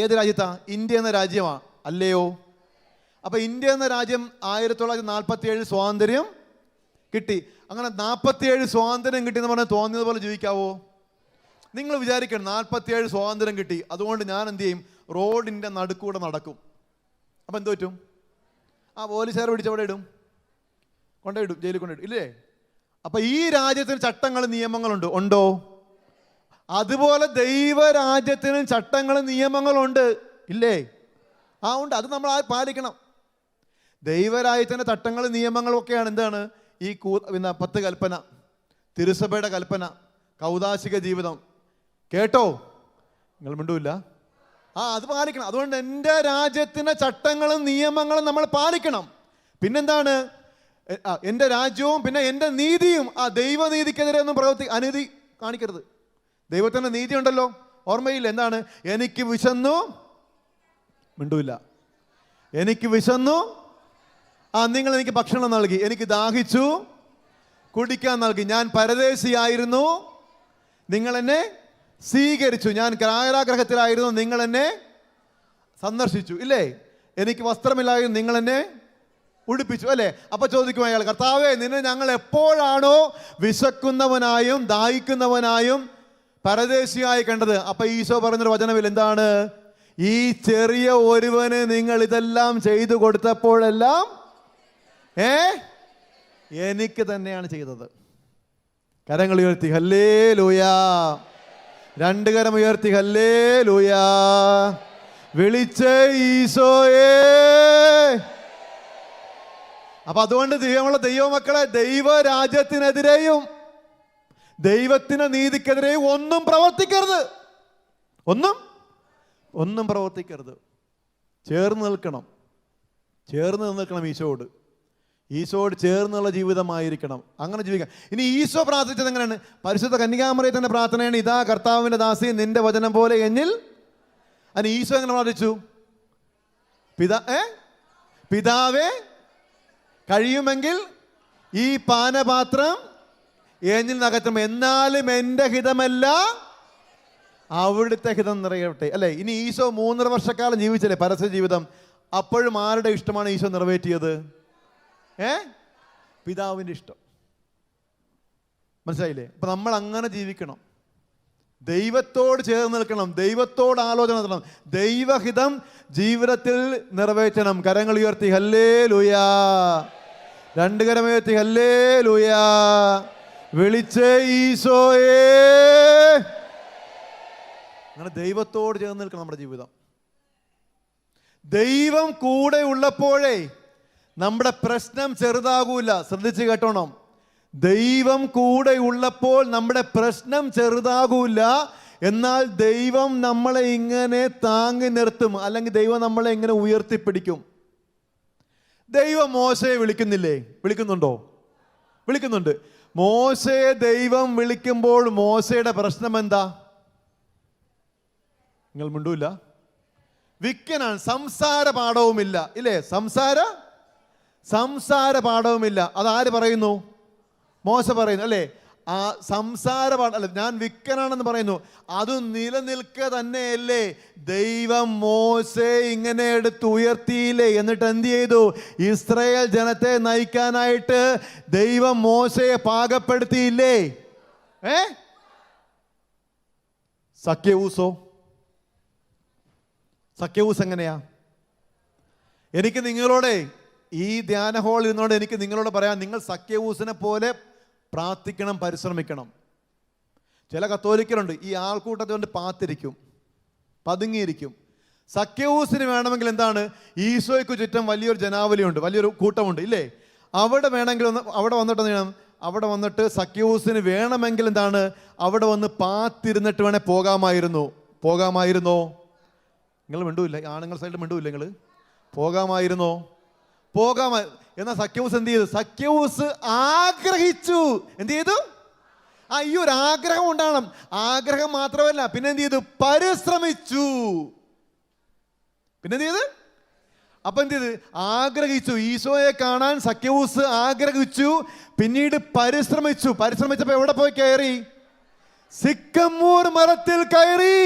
ഏത് രാജ്യത്താ? ഇന്ത്യ എന്ന രാജ്യമാണ് അല്ലയോ? അപ്പം ഇന്ത്യ എന്ന രാജ്യം 1947 സ്വാതന്ത്ര്യം കിട്ടി. അങ്ങനെ 47 സ്വാതന്ത്ര്യം കിട്ടിയെന്ന് പറഞ്ഞാൽ തോന്നിയതുപോലെ ജീവിക്കാവോ? നിങ്ങൾ വിചാരിക്കണം 47 സ്വാതന്ത്ര്യം കിട്ടി, അതുകൊണ്ട് ഞാൻ എന്ത് ചെയ്യും? റോഡിൻ്റെ നടുക്കൂടെ നടക്കും. അപ്പം എന്ത് പറ്റും? പോലീസുകാരെ പിടിച്ചവിടെ ഇടും, കൊണ്ടുപോയിടും, ജയിലിൽ കൊണ്ടിടും ഇല്ലേ? അപ്പം ഈ രാജ്യത്തിന് ചട്ടങ്ങളും നിയമങ്ങളുണ്ട്, ഉണ്ടോ? അതുപോലെ ദൈവരാജ്യത്തിനും ചട്ടങ്ങളും നിയമങ്ങളുണ്ട് ഇല്ലേ? ഉണ്ട്. അത് നമ്മൾ പാലിക്കണം. ദൈവരാജ്യത്തിൻ്റെ ചട്ടങ്ങളും നിയമങ്ങളും ഒക്കെയാണ് എന്താണ്? ഈ 10 കൽപ്പന, തിരുസഭയുടെ കൽപ്പന, കൗദാശിക ജീവിതം. കേട്ടോ? നിങ്ങൾ മിണ്ടൂല്ല. അത് പാലിക്കണം. അതുകൊണ്ട് എൻ്റെ രാജ്യത്തിൻ്റെ ചട്ടങ്ങളും നിയമങ്ങളും നമ്മൾ പാലിക്കണം. പിന്നെന്താണ്? എൻ്റെ രാജ്യവും പിന്നെ എൻ്റെ നീതിയും. ദൈവനീതിക്കെതിരെ ഒന്നും അനീതി കാണിക്കരുത്. ദൈവത്തിൻ്റെ നീതി ഉണ്ടല്ലോ, ഓർമ്മയില്ല? എന്താണ്? എനിക്ക് വിശന്നു, മിണ്ടൂല്ല, എനിക്ക് വിശന്നു, നിങ്ങൾ എനിക്ക് ഭക്ഷണം നൽകി. എനിക്ക് ദാഹിച്ചു, കുടിക്കാൻ നൽകി. ഞാൻ പരദേശിയായിരുന്നു, നിങ്ങൾ എന്നെ സ്വീകരിച്ചു. ഞാൻ കാരാഗ്രഹത്തിലായിരുന്നു, നിങ്ങൾ എന്നെ സന്ദർശിച്ചു ഇല്ലേ? എനിക്ക് വസ്ത്രമില്ലായിരുന്നു, നിങ്ങൾ എന്നെ ഉടുപ്പിച്ചു അല്ലേ? അപ്പൊ ചോദിക്കും അയാൾ, കർത്താവേ, നിന്നെ ഞങ്ങൾ എപ്പോഴാണോ വിശക്കുന്നവനായും ദാഹിക്കുന്നവനായും പരദേശിയായി കണ്ടത്? അപ്പൊ ഈശോ പറഞ്ഞൊരു വചനമില്ല, എന്താണ്? ഈ ചെറിയ ഒരുവന് നിങ്ങൾ ഇതെല്ലാം ചെയ്തു കൊടുത്തപ്പോഴെല്ലാം എനിക്ക് തന്നെയാണ് ചെയ്തത്. കരങ്ങൾ ഉയർത്തി ഹല്ലേലൂയാ. 2 കരം ഉയർത്തി ഹല്ലേലൂയാ. വിളിച്ചേ ഈശോയേ. അപ്പൊ അതുകൊണ്ട് ദൈവമുള്ള ദൈവമക്കളെ, ദൈവരാജ്യത്തിനെതിരെയും ദൈവത്തിന്റെ നീതിക്കെതിരെയും ഒന്നും പ്രവർത്തിക്കരുത്. ഒന്നും പ്രവർത്തിക്കരുത്. ചേർന്ന് നിൽക്കണം ഈശോയോട് ചേർന്നുള്ള ജീവിതമായിരിക്കണം. അങ്ങനെ ജീവിക്കാം. ഇനി ഈശോ പ്രാർത്ഥിച്ചത് എങ്ങനെയാണ്? പരിശുദ്ധ കന്യകാമറിയത്തിന്റെ പ്രാർത്ഥനയാണ്, ഇതാ കർത്താവിന്റെ ദാസി, നിന്റെ വചനം പോലെ എന്നിൽ. അതിന് ഈശോ എങ്ങനെ പ്രാർത്ഥിച്ചു? പിതാവേ, കഴിയുമെങ്കിൽ ഈ പാനപാത്രം എന്നിൽ നകത്തും, എന്നാലും എൻ്റെ ഹിതമല്ല അവിടുത്തെ ഹിതം നിറയട്ടെ അല്ലേ? ഇനി ഈശോ 3.5 വർഷക്കാലം ജീവിച്ചില്ലേ പരസ്യ ജീവിതം? അപ്പോഴും ആരുടെ ഇഷ്ടമാണ് ഈശോ നിറവേറ്റിയത്? പിതാവിൻ്റെ ഇഷ്ടം. മനസ്സിലായില്ലേ? അപ്പൊ നമ്മൾ അങ്ങനെ ജീവിക്കണം, ദൈവത്തോട് ചേർന്ന് നിൽക്കണം, ദൈവത്തോട് ആലോചന നടത്തണം, ദൈവഹിതം ജീവിതത്തിൽ നിറവേറ്റണം. കരങ്ങൾ ഉയർത്തി ഹല്ലേലൂയാ, രണ്ട് കരമുയർത്തി ഹല്ലേലൂയാ, വിളിച്ചേ ഈശോയേ. അങ്ങനെ ദൈവത്തോട് ചേർന്ന് നിൽക്കണം നമ്മുടെ ജീവിതം. ദൈവം കൂടെ ഉള്ളപ്പോഴേ നമ്മുടെ പ്രശ്നം ചെറുതാകൂല. ശ്രദ്ധിച്ച് കേട്ടോണം, ദൈവം കൂടെ ഉള്ളപ്പോൾ നമ്മുടെ പ്രശ്നം ചെറുതാകൂല. എന്നാൽ ദൈവം നമ്മളെ ഇങ്ങനെ താങ്ങി നിർത്തും, അല്ലെങ്കിൽ ദൈവം നമ്മളെ ഇങ്ങനെ ഉയർത്തിപ്പിടിക്കും. ദൈവം മോശയെ വിളിക്കുന്നില്ലേ? വിളിക്കുന്നുണ്ടോ? വിളിക്കുന്നുണ്ട്. മോശയെ ദൈവം വിളിക്കുമ്പോൾ മോശയുടെ പ്രശ്നം എന്താ? നിങ്ങൾ മിണ്ടൂല. വിക്കനാണ്, സംസാര പാഠവുമില്ല, ഇല്ലേ? സംസാര പാഠവുമില്ല. അതാര് പറയുന്നു? മോശ പറയുന്നു, അല്ലേ? ആ സംസാര പാഠം അല്ല, ഞാൻ വിക്കനാണെന്ന് പറയുന്നു. അത് നിലനിൽക്കുക തന്നെയല്ലേ? ദൈവം മോശയെ ഇങ്ങനെ എടുത്ത് ഉയർത്തിയില്ലേ? എന്നിട്ട് എന്ത് ചെയ്തു? ഇസ്രായേൽ ജനത്തെ നയിക്കാനായിട്ട് ദൈവം മോശയെ പാകപ്പെടുത്തിയില്ലേ? സഖ്യവൂസ് എങ്ങനെയാ? എനിക്ക് നിങ്ങളോടെ ഈ ധ്യാന ഹാളിൽ ഇരുന്നോണ്ട് എനിക്ക് നിങ്ങളോട് പറയാം, നിങ്ങൾ സഖ്യവൂസിനെ പോലെ പ്രാർത്ഥിക്കണം, പരിശ്രമിക്കണം. ചില കത്തോലിക്കലുണ്ട്, ഈ ആൾക്കൂട്ടത്തെ കൊണ്ട് പാത്തിരിക്കും, പതുങ്ങിയിരിക്കും. സഖ്യവൂസിന് വേണമെങ്കിൽ എന്താണ്? ഈശോയ്ക്ക് ചുറ്റും വലിയൊരു ജനാവലിയുണ്ട്, വലിയൊരു കൂട്ടമുണ്ട്, ഇല്ലേ? അവിടെ വേണമെങ്കിൽ അവിടെ വന്നിട്ട് സഖ്യവൂസിന് വേണമെങ്കിൽ എന്താണ്? അവിടെ വന്ന് പാത്തിരുന്നിട്ട് വേണേൽ പോകാമായിരുന്നോ? നിങ്ങൾ മിണ്ടൂല്ല, ആണുങ്ങൾ സൈഡിൽ മിണ്ടൂല്ല. നിങ്ങൾ പോകാമായിരുന്നോ? എന്നാൽ സഖ്യവൂസ് എന്ത് ചെയ്തു? സഖ്യവൂസ് ആഗ്രഹിച്ചു. എന്ത് ചെയ്തു? ഈ ഒരു ആഗ്രഹം ഉണ്ടാകണം. ആഗ്രഹം മാത്രമല്ല, പിന്നെ എന്ത് ചെയ്തു? പരിശ്രമിച്ചു. പിന്നെ എന്ത് ചെയ്ത്? അപ്പൊ എന്ത് ചെയ്ത്? ആഗ്രഹിച്ചു. ഈശോയെ കാണാൻ സഖ്യവൂസ് ആഗ്രഹിച്ചു, പിന്നീട് പരിശ്രമിച്ചപ്പോ എവിടെ പോയി കയറി? സിക്കമ്മൂർ മരത്തിൽ കയറി.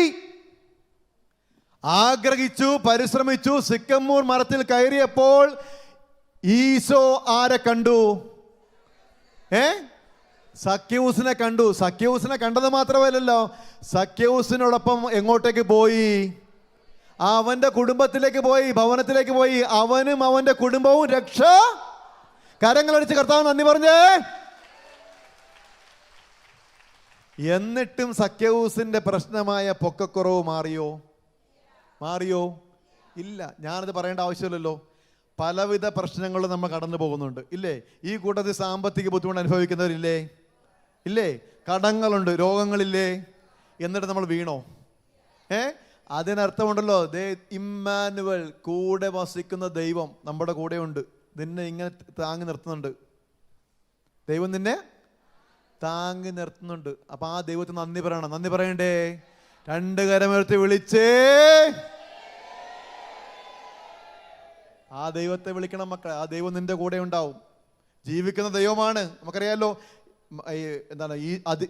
ആഗ്രഹിച്ചു, പരിശ്രമിച്ചു, സിക്കമ്മൂർ മരത്തിൽ കയറിയപ്പോൾ ഈശോ ആരെ കണ്ടു? സഖ്യവൂസിനെ കണ്ടു. സഖ്യവൂസിനെ കണ്ടത് മാത്രമല്ലല്ലോ, സഖ്യവൂസിനോടൊപ്പം എങ്ങോട്ടേക്ക് പോയി? അവന്റെ കുടുംബത്തിലേക്ക് പോയി, ഭവനത്തിലേക്ക് പോയി. അവനും അവന്റെ കുടുംബവും രക്ഷ. കരങ്ങളടിച്ച് കർത്താവ് നന്ദി പറഞ്ഞേ. എന്നിട്ടും സഖ്യവൂസിന്റെ പ്രശ്നമായ പൊക്കക്കുറവ് മാറിയോ? ഇല്ല. ഞാനത് പറയേണ്ട ആവശ്യമില്ലല്ലോ. പലവിധ പ്രശ്നങ്ങളും നമ്മൾ കടന്നു പോകുന്നുണ്ട്, ഇല്ലേ? ഈ കൂട്ടത്തിൽ സാമ്പത്തിക ബുദ്ധിമുട്ട് അനുഭവിക്കുന്നവരില്ലേ? കടങ്ങളുണ്ട്, രോഗങ്ങളില്ലേ? എന്നിട്ട് നമ്മൾ വീണോ? അതിനർത്ഥമുണ്ടല്ലോ, ഇമ്മാനുവൽ, കൂടെ വസിക്കുന്ന ദൈവം നമ്മുടെ കൂടെയുണ്ട്, നിന്നെ ഇങ്ങനെ താങ്ങി നിർത്തുന്നുണ്ട്. ദൈവം നിന്നെ താങ്ങി നിർത്തുന്നുണ്ട്. അപ്പൊ ആ ദൈവത്തിന് നന്ദി പറയണം. നന്ദി പറയണ്ടേ? രണ്ട് കരമുയർത്തി വിളിച്ചേ. ആ ദൈവത്തെ വിളിക്കണം മക്കളെ. ആ ദൈവം നിന്റെ കൂടെ ഉണ്ടാവും. ജീവിക്കുന്ന ദൈവമാണ്. നമുക്കറിയാലോ, എന്താണ്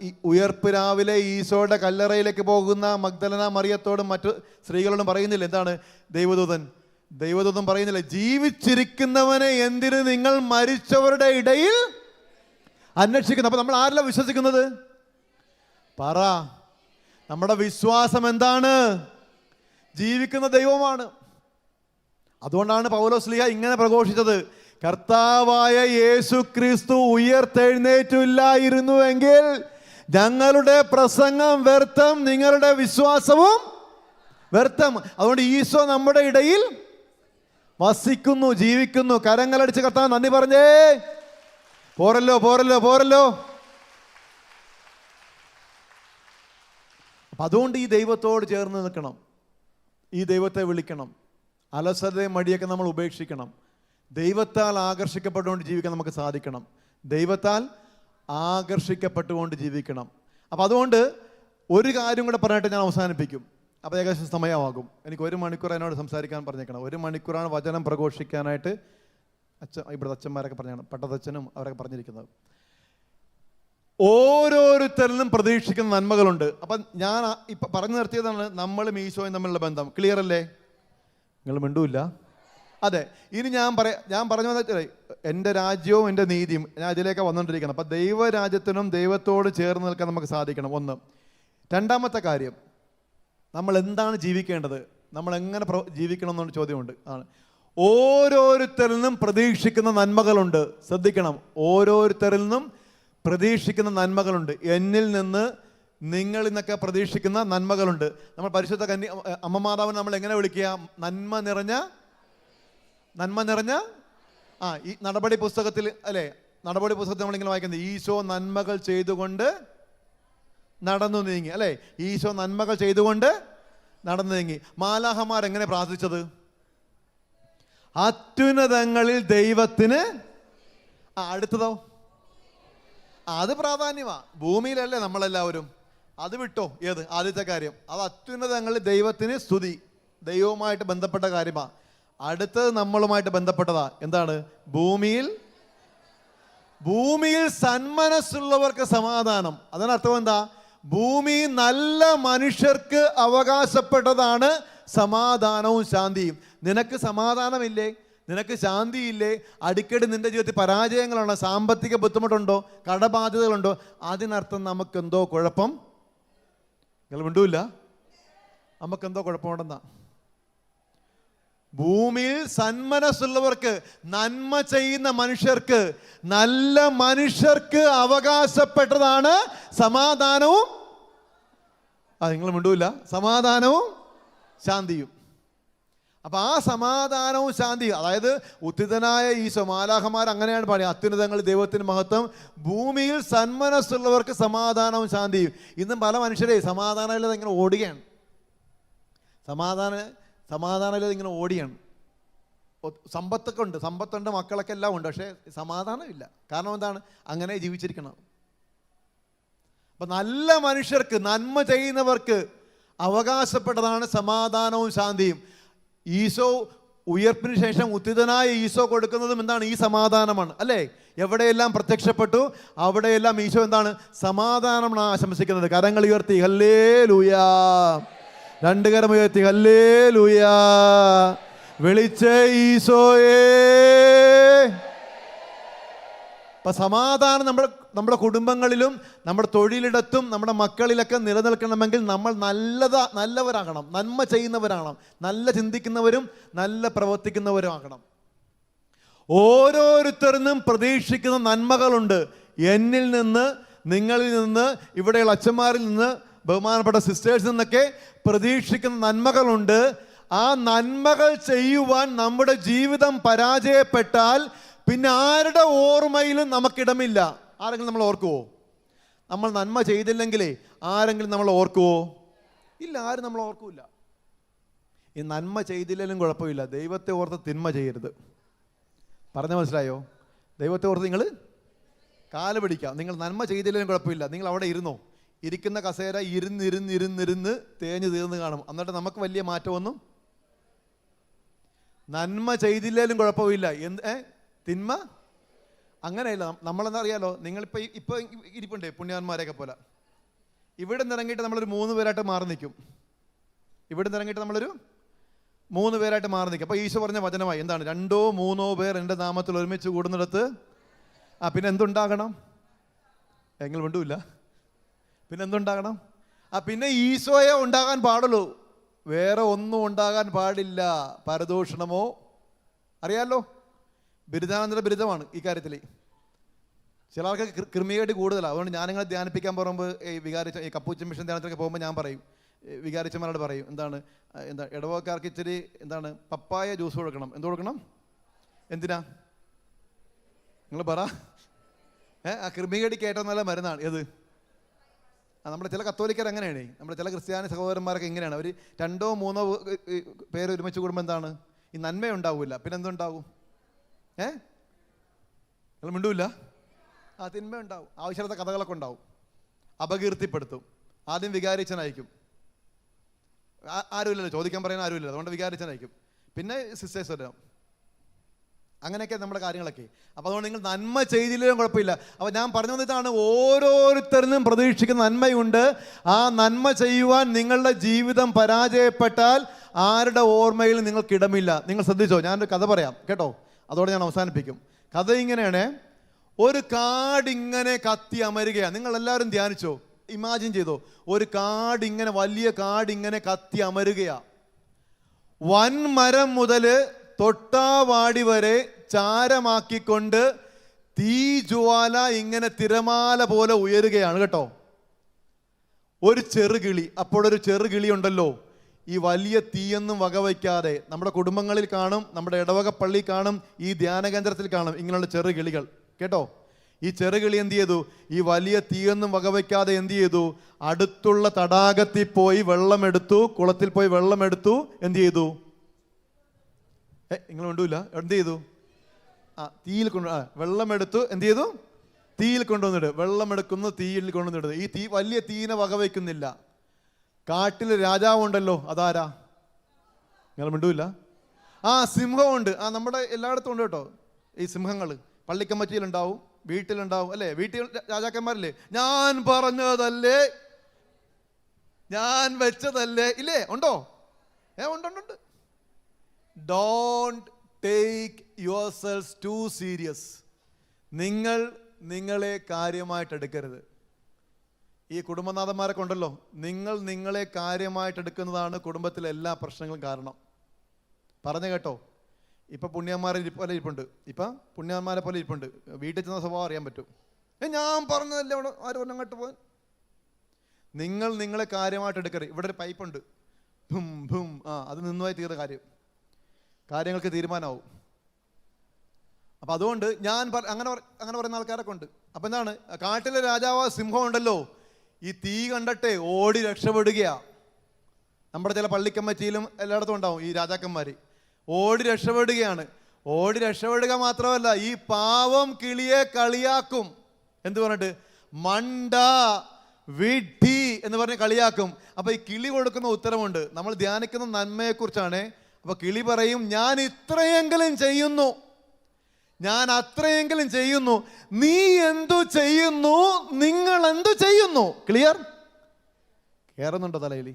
ഈ ഉയർപ്പ് രാവിലെ ഈശോയുടെ കല്ലറയിലേക്ക് പോകുന്ന മഗ്ദലന മറിയത്തോടും മറ്റു സ്ത്രീകളോടും പറയുന്നില്ല, എന്താണ്? ദൈവദൂതൻ പറയുന്നില്ല, ജീവിച്ചിരിക്കുന്നവനെ എന്തിന് നിങ്ങൾ മരിച്ചവരുടെ ഇടയിൽ അന്വേഷിക്കുന്നു? അപ്പൊ നമ്മൾ ആരല്ല വിശ്വസിക്കുന്നത്? പറ. നമ്മുടെ വിശ്വാസം എന്താണ്? ജീവിക്കുന്ന ദൈവമാണ്. അതുകൊണ്ടാണ് പൗലോസ്ലീഹ ഇങ്ങനെ പ്രഘോഷിച്ചത്, കർത്താവായ യേശു ക്രിസ്തു ഉയർത്തെഴുന്നേറ്റില്ലായിരുന്നുവെങ്കിൽ ഞങ്ങളുടെ പ്രസംഗം വ്യർത്ഥം, നിങ്ങളുടെ വിശ്വാസവും വ്യർത്ഥം. അതുകൊണ്ട് ഈശോ നമ്മുടെ ഇടയിൽ വസിക്കുന്നു, ജീവിക്കുന്നു. കരങ്ങളടിച്ച് കർത്താവ് നന്ദി പറഞ്ഞേ. പോരല്ലോ. അതുകൊണ്ട് ഈ ദൈവത്തോട് ചേർന്ന് നിൽക്കണം, ഈ ദൈവത്തെ വിളിക്കണം. അലസതയും മടിയൊക്കെ നമ്മൾ ഉപേക്ഷിക്കണം. ദൈവത്താൽ ആകർഷിക്കപ്പെട്ടുകൊണ്ട് ജീവിക്കാൻ നമുക്ക് സാധിക്കണം. ദൈവത്താൽ ആകർഷിക്കപ്പെട്ടുകൊണ്ട് ജീവിക്കണം. അപ്പം അതുകൊണ്ട് ഒരു കാര്യം കൂടെ പറഞ്ഞിട്ട് ഞാൻ അവസാനിപ്പിക്കും. അപ്പോൾ ഏകദേശം സമയമാകും. എനിക്ക് 1 മണിക്കൂർ എന്നോട് സംസാരിക്കാൻ പറഞ്ഞേക്കണം. 1 മണിക്കൂറാണ് വചനം പ്രഘോഷിക്കാനായിട്ട് ഇവിടുത്തെ അച്ഛന്മാരൊക്കെ പറഞ്ഞാണ്, പട്ടത്തച്ഛനും അവരൊക്കെ പറഞ്ഞിരിക്കുന്നത്. ഓരോരുത്തരിലും പ്രതീക്ഷിക്കുന്ന നന്മകളുണ്ട്. അപ്പം ഞാൻ ഇപ്പം പറഞ്ഞു നിർത്തിയതാണ് നമ്മളും ഈശോയും തമ്മിലുള്ള ബന്ധം. ക്ലിയർ അല്ലേ? നിങ്ങൾ മിണ്ടൂല്ല. അതെ. ഇനി ഞാൻ പറഞ്ഞു വന്ന എൻ്റെ രാജ്യവും എൻ്റെ നീതിയും, ഞാൻ ഇതിലേക്ക് വന്നുകൊണ്ടിരിക്കണം. അപ്പം ദൈവരാജ്യത്തിനും ദൈവത്തോട് ചേർന്ന് നിൽക്കാൻ നമുക്ക് സാധിക്കണം. ഒന്ന്. രണ്ടാമത്തെ കാര്യം, നമ്മൾ എന്താണ് ജീവിക്കേണ്ടത്, നമ്മൾ എങ്ങനെ ജീവിക്കണം എന്നൊരു ചോദ്യമുണ്ട്. ആണ് ഓരോരുത്തരിൽ നിന്നും പ്രതീക്ഷിക്കുന്ന നന്മകളുണ്ട്. ശ്രദ്ധിക്കണം, ഓരോരുത്തരിൽ നിന്നും പ്രതീക്ഷിക്കുന്ന നന്മകളുണ്ട്. എന്നിൽ നിന്ന് നിങ്ങളിൽ നിന്നൊക്കെ പ്രതീക്ഷിക്കുന്ന നന്മകളുണ്ട്. നമ്മൾ പരിശുദ്ധ അമ്മ മാതാവിനെ നമ്മൾ എങ്ങനെ വിളിക്കുക? നന്മ നിറഞ്ഞ ഈ നടപടി പുസ്തകത്തിൽ അല്ലേ, നടപടി പുസ്തകത്തിൽ നമ്മളിങ്ങനെ വായിക്കുന്നത് ഈശോ നന്മകൾ ചെയ്തുകൊണ്ട് നടന്നു നീങ്ങി അല്ലേ, ഈശോ നന്മകൾ ചെയ്തുകൊണ്ട് നടന്നു നീങ്ങി. മാലാഹമാർ എങ്ങനെ പ്രാർത്ഥിച്ചത്? അത്യുന്നതങ്ങളിൽ ദൈവത്തിന്. അടുത്തതോ? അത് പ്രാധാന്യമാ. ഭൂമിയിലല്ലേ നമ്മളെല്ലാവരും, അത് വിട്ടോ. ഏത്? ആദ്യത്തെ കാര്യം, അത് അത്യുന്നതങ്ങളിൽ ദൈവത്തിന് സ്തുതി, ദൈവവുമായിട്ട് ബന്ധപ്പെട്ട കാര്യമാണ്. അടുത്തത് നമ്മളുമായിട്ട് ബന്ധപ്പെട്ടതാ. എന്താണ്? ഭൂമിയിൽ സന്മനസ്സുള്ളവർക്ക് സമാധാനം. അതിനർത്ഥം എന്താ? ഭൂമി നല്ല മനുഷ്യർക്ക് അവകാശപ്പെട്ടതാണ് സമാധാനവും ശാന്തിയും. നിനക്ക് സമാധാനമില്ലേ? നിനക്ക് ശാന്തിയില്ലേ? അടിക്കടി നിന്റെ ജീവിതത്തിൽ പരാജയങ്ങളുണ്ടോ? സാമ്പത്തിക ബുദ്ധിമുട്ടുണ്ടോ? കടബാധ്യതകളുണ്ടോ? അതിനർത്ഥം നമുക്കെന്തോ കുഴപ്പം. നിങ്ങൾ മിണ്ടൂല്ല, നമുക്കെന്തോ കുഴപ്പമുണ്ടെന്നാ. ഭൂമിയിൽ സന്മനസ്സുള്ളവർക്ക്, നന്മ ചെയ്യുന്ന മനുഷ്യർക്ക്, നല്ല മനുഷ്യർക്ക് അവകാശപ്പെട്ടതാണ് സമാധാനവും. നിങ്ങൾ മിണ്ടൂല്ല, സമാധാനവും ശാന്തിയും. അപ്പൊ ആ സമാധാനവും ശാന്തിയും, അതായത് ഉത്തിതനായ ഈശോ, മാലാഖമാർ അങ്ങനെയാണ് പറയുക, അത്യുന്നതങ്ങൾ ദൈവത്തിന് മഹത്വം, ഭൂമിയിൽ സന്മനസ്സുള്ളവർക്ക് സമാധാനവും ശാന്തിയും. ഇന്നും പല മനുഷ്യരെ സമാധാനമില്ലാതെ ഇങ്ങനെ ഓടുകയാണ്. സമാധാനമില്ലാതെ ഇങ്ങനെ ഓടിയാണ്. സമ്പത്തൊക്കെ ഉണ്ട്, സമ്പത്തുണ്ട്, മക്കളൊക്കെ എല്ലാം ഉണ്ട്, പക്ഷേ സമാധാനമില്ല. കാരണം എന്താണ്? അങ്ങനെ ജീവിച്ചിരിക്കണം. അപ്പൊ നല്ല മനുഷ്യർക്ക്, നന്മ ചെയ്യുന്നവർക്ക് അവകാശപ്പെട്ടതാണ് സമാധാനവും ശാന്തിയും. ഈശോ ഉയർപ്പിന് ശേഷം ഉത്തിതനായ ഈശോ കൊടുക്കുന്നതും എന്താണ്? ഈ സമാധാനമാണ് അല്ലേ. എവിടെയെല്ലാം പ്രത്യക്ഷപ്പെട്ടു അവിടെയെല്ലാം ഈശോ എന്താണ്? സമാധാനമാണ് ആശംസിക്കുന്നത്. കരങ്ങൾ ഉയർത്തി ഹല്ലേലൂയാ, രണ്ട് കരം ഉയർത്തി ഹല്ലേലൂയാ, വിളിച്ചേ ഈശോയേ. അപ്പൊ സമാധാനം നമ്മുടെ കുടുംബങ്ങളിലും നമ്മുടെ തൊഴിലിടത്തും നമ്മുടെ മക്കളിലൊക്കെ നിലനിൽക്കണമെങ്കിൽ നമ്മൾ നല്ലവരാകണം, നന്മ ചെയ്യുന്നവരാകണം, നല്ല ചിന്തിക്കുന്നവരും നല്ല പ്രവർത്തിക്കുന്നവരും ആകണം. ഓരോരുത്തരിനും പ്രതീക്ഷിക്കുന്ന നന്മകളുണ്ട്. എന്നിൽ നിന്ന്, നിങ്ങളിൽ നിന്ന്, ഇവിടെയുള്ള അച്ഛന്മാരിൽ നിന്ന്, ബഹുമാനപ്പെട്ട സിസ്റ്റേഴ്സിൽ നിന്നൊക്കെ പ്രതീക്ഷിക്കുന്ന നന്മകളുണ്ട്. ആ നന്മകൾ ചെയ്യുവാൻ നമ്മുടെ ജീവിതം പരാജയപ്പെട്ടാൽ പിന്നെ ആരുടെ ഓർമ്മയിലും നമുക്കിടമില്ല. ആരെങ്കിലും നമ്മൾ ഓർക്കുവോ? നമ്മൾ നന്മ ചെയ്തില്ലെങ്കിലേ ആരെങ്കിലും നമ്മൾ ഓർക്കുവോ? ഇല്ല, ആരും നമ്മൾ ഓർക്കൂല. ഈ നന്മ ചെയ്തില്ലെങ്കിലും കുഴപ്പമില്ല, ദൈവത്തെ ഓർത്ത് തിന്മ ചെയ്യരുത്. പറഞ്ഞ മനസ്സിലായോ? ദൈവത്തെ ഓർത്ത് നിങ്ങൾ കാല് പിടിക്കാം. നിങ്ങൾ നന്മ ചെയ്തില്ലെങ്കിലും കുഴപ്പമില്ല, നിങ്ങൾ അവിടെ ഇരുന്നോ. ഇരിക്കുന്ന കസേര ഇരുന്ന് തേഞ്ഞ് തീർന്ന് കാണും. എന്നിട്ട് നമുക്ക് വലിയ മാറ്റമൊന്നും. നന്മ ചെയ്തില്ലെങ്കിലും കുഴപ്പമില്ല, തിന്മ അങ്ങനെയല്ല. നമ്മളെന്താ അറിയാലോ, ഇപ്പോൾ ഇരിപ്പുണ്ടേ പുണ്യാന്മാരെയൊക്കെ പോലെ. ഇവിടെ നിന്ന് ഇറങ്ങിയിട്ട് നമ്മളൊരു 3 പേരായിട്ട് മാറി നിൽക്കും. ഇവിടെ നിന്ന് ഇറങ്ങിയിട്ട് നമ്മളൊരു 3 പേരായിട്ട് മാറി നിൽക്കും. അപ്പോൾ ഈശോ പറഞ്ഞ വചനമായി എന്താണ്? 2 3 പേർ എൻ്റെ നാമത്തിൽ ഒരുമിച്ച് കൂടുന്നിടത്ത് പിന്നെ എന്തുണ്ടാകണം? എങ്ങനെ മിണ്ടൂല്ല. പിന്നെ എന്തുണ്ടാകണം? പിന്നെ ഈശോയെ ഉണ്ടാകാൻ പാടുള്ളൂ, വേറെ ഒന്നും ഉണ്ടാകാൻ പാടില്ല. പരദൂഷണമോ, അറിയാലോ, ബിരുദാനന്തര ബിരുദമാണ് ഈ കാര്യത്തിൽ. ചിലർക്ക് ക്രിമിയേഡ് കൂടുതലാണ്. അതുകൊണ്ട് ഞാനിങ്ങനെ ധ്യാനിപ്പിക്കാൻ പോകുമ്പോൾ ഈ കപ്പൂച്ചൻ മിഷൻ ധ്യാനത്തിലൊക്കെ പോകുമ്പോൾ ഞാൻ പറയും, വികാരിച്ചന്മാരോട് പറയും, എന്താ ഇടവക്കാർക്ക് ഇച്ചിരി പപ്പായ ജ്യൂസ് കൊടുക്കണം. എന്ത് കൊടുക്കണം? എന്തിനാ നിങ്ങൾ പറ. ആ ക്രിമിയേഡിക്ക് ഏറ്റവും നല്ല മരുന്നാണ് ഏത്? നമ്മുടെ ചില കത്തോലിക്കർ അങ്ങനെയാണ്, നമ്മുടെ ചില ക്രിസ്ത്യാനി സഹോദരന്മാരൊക്കെ ഇങ്ങനെയാണ്. അവർ 2 3 പേര് ഒരുമിച്ച് കൂടുമ്പോൾ എന്താണ്? ഈ നന്മയുണ്ടാവില്ല, പിന്നെ എന്തുണ്ടാവും? നിങ്ങൾ മിണ്ടൂല്ല. തിന്മ ഉണ്ടാവും, ആവശ്യമില്ലാത്ത കഥകളൊക്കെ ഉണ്ടാവും, അപകീർത്തിപ്പെടുത്തും. ആദ്യം വികാരിച്ചനായിരിക്കും, ആരുമില്ലല്ലോ ചോദിക്കാൻ പറയാൻ ആരുമില്ലല്ലോ, അതുകൊണ്ട് വികാരിച്ചനായിരിക്കും. പിന്നെ സിസ്റ്റേഴ്സ് വരാം, അങ്ങനെയൊക്കെ നമ്മുടെ കാര്യങ്ങളൊക്കെ. അപ്പോൾ അതുകൊണ്ട് നിങ്ങൾ നന്മ ചെയ്തില്ലെങ്കിലും കുഴപ്പമില്ല. അപ്പോൾ ഞാൻ പറഞ്ഞു വന്നിട്ടാണ്, ഓരോരുത്തരിലും പ്രതീക്ഷിക്കുന്ന നന്മയുണ്ട്. ആ നന്മ ചെയ്യുവാൻ നിങ്ങളുടെ ജീവിതം പരാജയപ്പെട്ടാൽ ആരുടെ ഓർമ്മയിൽ നിങ്ങൾക്കിടമില്ല. നിങ്ങൾ ശ്രദ്ധിച്ചോ, ഞാനൊരു കഥ പറയാം കേട്ടോ, അതോടെ ഞാൻ അവസാനിപ്പിക്കും. കഥ ഇങ്ങനെയാണ്. ഒരു കാടിങ്ങനെ കത്തി അമരുകയാണ്. നിങ്ങളെല്ലാവരും ധ്യാനിച്ചോ, ഇമാജിൻ ചെയ്തോ, ഒരു കാടിങ്ങനെ, വലിയ കാടിങ്ങനെ കത്തി അമരുകയാണ്. വൻമരം മുതൽ തൊട്ടാവാടി വരെ ചാരമാക്കിക്കൊണ്ട് തീജ്വാല ഇങ്ങനെ തിരമാല പോലെ ഉയരുകയാണ് കേട്ടോ. ഒരു ചെറുകിളി, അപ്പോഴൊരു ചെറുകിളി ഉണ്ടല്ലോ, ഈ വലിയ തീയൊന്നും വകവയ്ക്കാതെ നമ്മുടെ കുടുംബങ്ങളിൽ കാണും, നമ്മുടെ ഇടവക പള്ളി കാണും, ഈ ധ്യാനകേന്ദ്രത്തിൽ കാണും ഇങ്ങനെയുള്ള ചെറുകിളികൾ കേട്ടോ. ഈ ചെറുകിളി എന്ത് ചെയ്തു? ഈ വലിയ തീയൊന്നും വകവയ്ക്കാതെ എന്ത് ചെയ്തു? അടുത്തുള്ള തടാകത്തിൽ പോയി വെള്ളമെടുത്തു, കുളത്തിൽ പോയി വെള്ളമെടുത്തു. എന്ത് ചെയ്തു? നിങ്ങൾ കൊണ്ടുമില്ല, എന്ത് ചെയ്തു? തീയിൽ വെള്ളമെടുത്തു. എന്ത് ചെയ്തു? തീയിൽ കൊണ്ടുവന്നിട്ട്, വെള്ളമെടുക്കുന്നു, തീയിൽ കൊണ്ടുവന്നിട്ട്. ഈ തീ, വലിയ തീനെ വകവയ്ക്കുന്നില്ല. കാട്ടിൽ രാജാവുണ്ടല്ലോ, അതാരാ? നിങ്ങൾ മിണ്ടൂല്ല. സിംഹമുണ്ട്. നമ്മുടെ എല്ലായിടത്തും ഉണ്ട് കേട്ടോ ഈ സിംഹങ്ങൾ. പള്ളിക്കമ്മറ്റിയിലുണ്ടാവും, വീട്ടിലുണ്ടാവും അല്ലേ? വീട്ടിൽ രാജാക്കന്മാരില്ലേ? ഞാൻ പറഞ്ഞതല്ലേ, ഞാൻ വെച്ചതല്ലേ, ഇല്ലേ? ഉണ്ടോ? ഉണ്ട്. Don't take your self to serious. നിങ്ങൾ നിങ്ങളെ കാര്യമായിട്ട് എടുക്കരുത്. ഈ കുടുംബനാഥന്മാരൊക്കെ ഉണ്ടല്ലോ, നിങ്ങൾ നിങ്ങളെ കാര്യമായിട്ട് എടുക്കുന്നതാണ് കുടുംബത്തിലെ എല്ലാ പ്രശ്നങ്ങളും കാരണം. പറഞ്ഞു കേട്ടോ. ഇപ്പം പുണ്യന്മാരെ പോലെ ഇരിപ്പുണ്ട്, പുണ്യന്മാരെ പോലെ ഇരിപ്പുണ്ട്. വീട്ടിൽ ചെന്ന സ്വഭാവം അറിയാൻ പറ്റും. ഞാൻ പറഞ്ഞതല്ലേ, അവിടെ ആര് പറഞ്ഞു അങ്ങോട്ട് പോകാൻ? നിങ്ങൾ നിങ്ങളെ കാര്യമായിട്ട് എടുക്കരുത്. ഇവിടെ ഒരു പൈപ്പുണ്ട്, ഭും ഭും, അത് നിന്നുമായി തീർന്ന കാര്യങ്ങൾക്ക് തീരുമാനമാവും. അപ്പം അതുകൊണ്ട് ഞാൻ അങ്ങനെ പറയുന്ന ആൾക്കാരൊക്കെ ഉണ്ട്. അപ്പം എന്താണ്? കാട്ടിലെ രാജാവ് സിംഹം ഉണ്ടല്ലോ, ഈ തീ കണ്ടട്ടെ ഓടി രക്ഷപ്പെടുകയാ. നമ്മുടെ ചില പള്ളിക്കമ്മറ്റിയിലും എല്ലായിടത്തും ഉണ്ടാവും ഈ രാജാക്കന്മാർ. ഓടി രക്ഷപ്പെടുകയാണ്. ഓടി രക്ഷപ്പെടുക മാത്രമല്ല, ഈ പാവം കിളിയെ കളിയാക്കും. എന്ത് പറഞ്ഞിട്ട്? മണ്ട, വിഡ്ഢി എന്ന് പറഞ്ഞ് കളിയാക്കും. അപ്പൊ ഈ കിളി കൊടുക്കുന്ന ഉത്തരമുണ്ട്. നമ്മൾ ധ്യാനിക്കുന്ന നന്മയെക്കുറിച്ചാണ്. അപ്പൊ കിളി പറയും, ഞാൻ ഇത്രയെങ്കിലും ചെയ്യുന്നു, ഞാൻ അത്രയെങ്കിലും ചെയ്യുന്നു, നീ എന്തു ചെയ്യുന്നു, നിങ്ങൾ എന്തു ചെയ്യുന്നു? ക്ലിയർ? കേറുന്നുണ്ടോ തലയിൽ?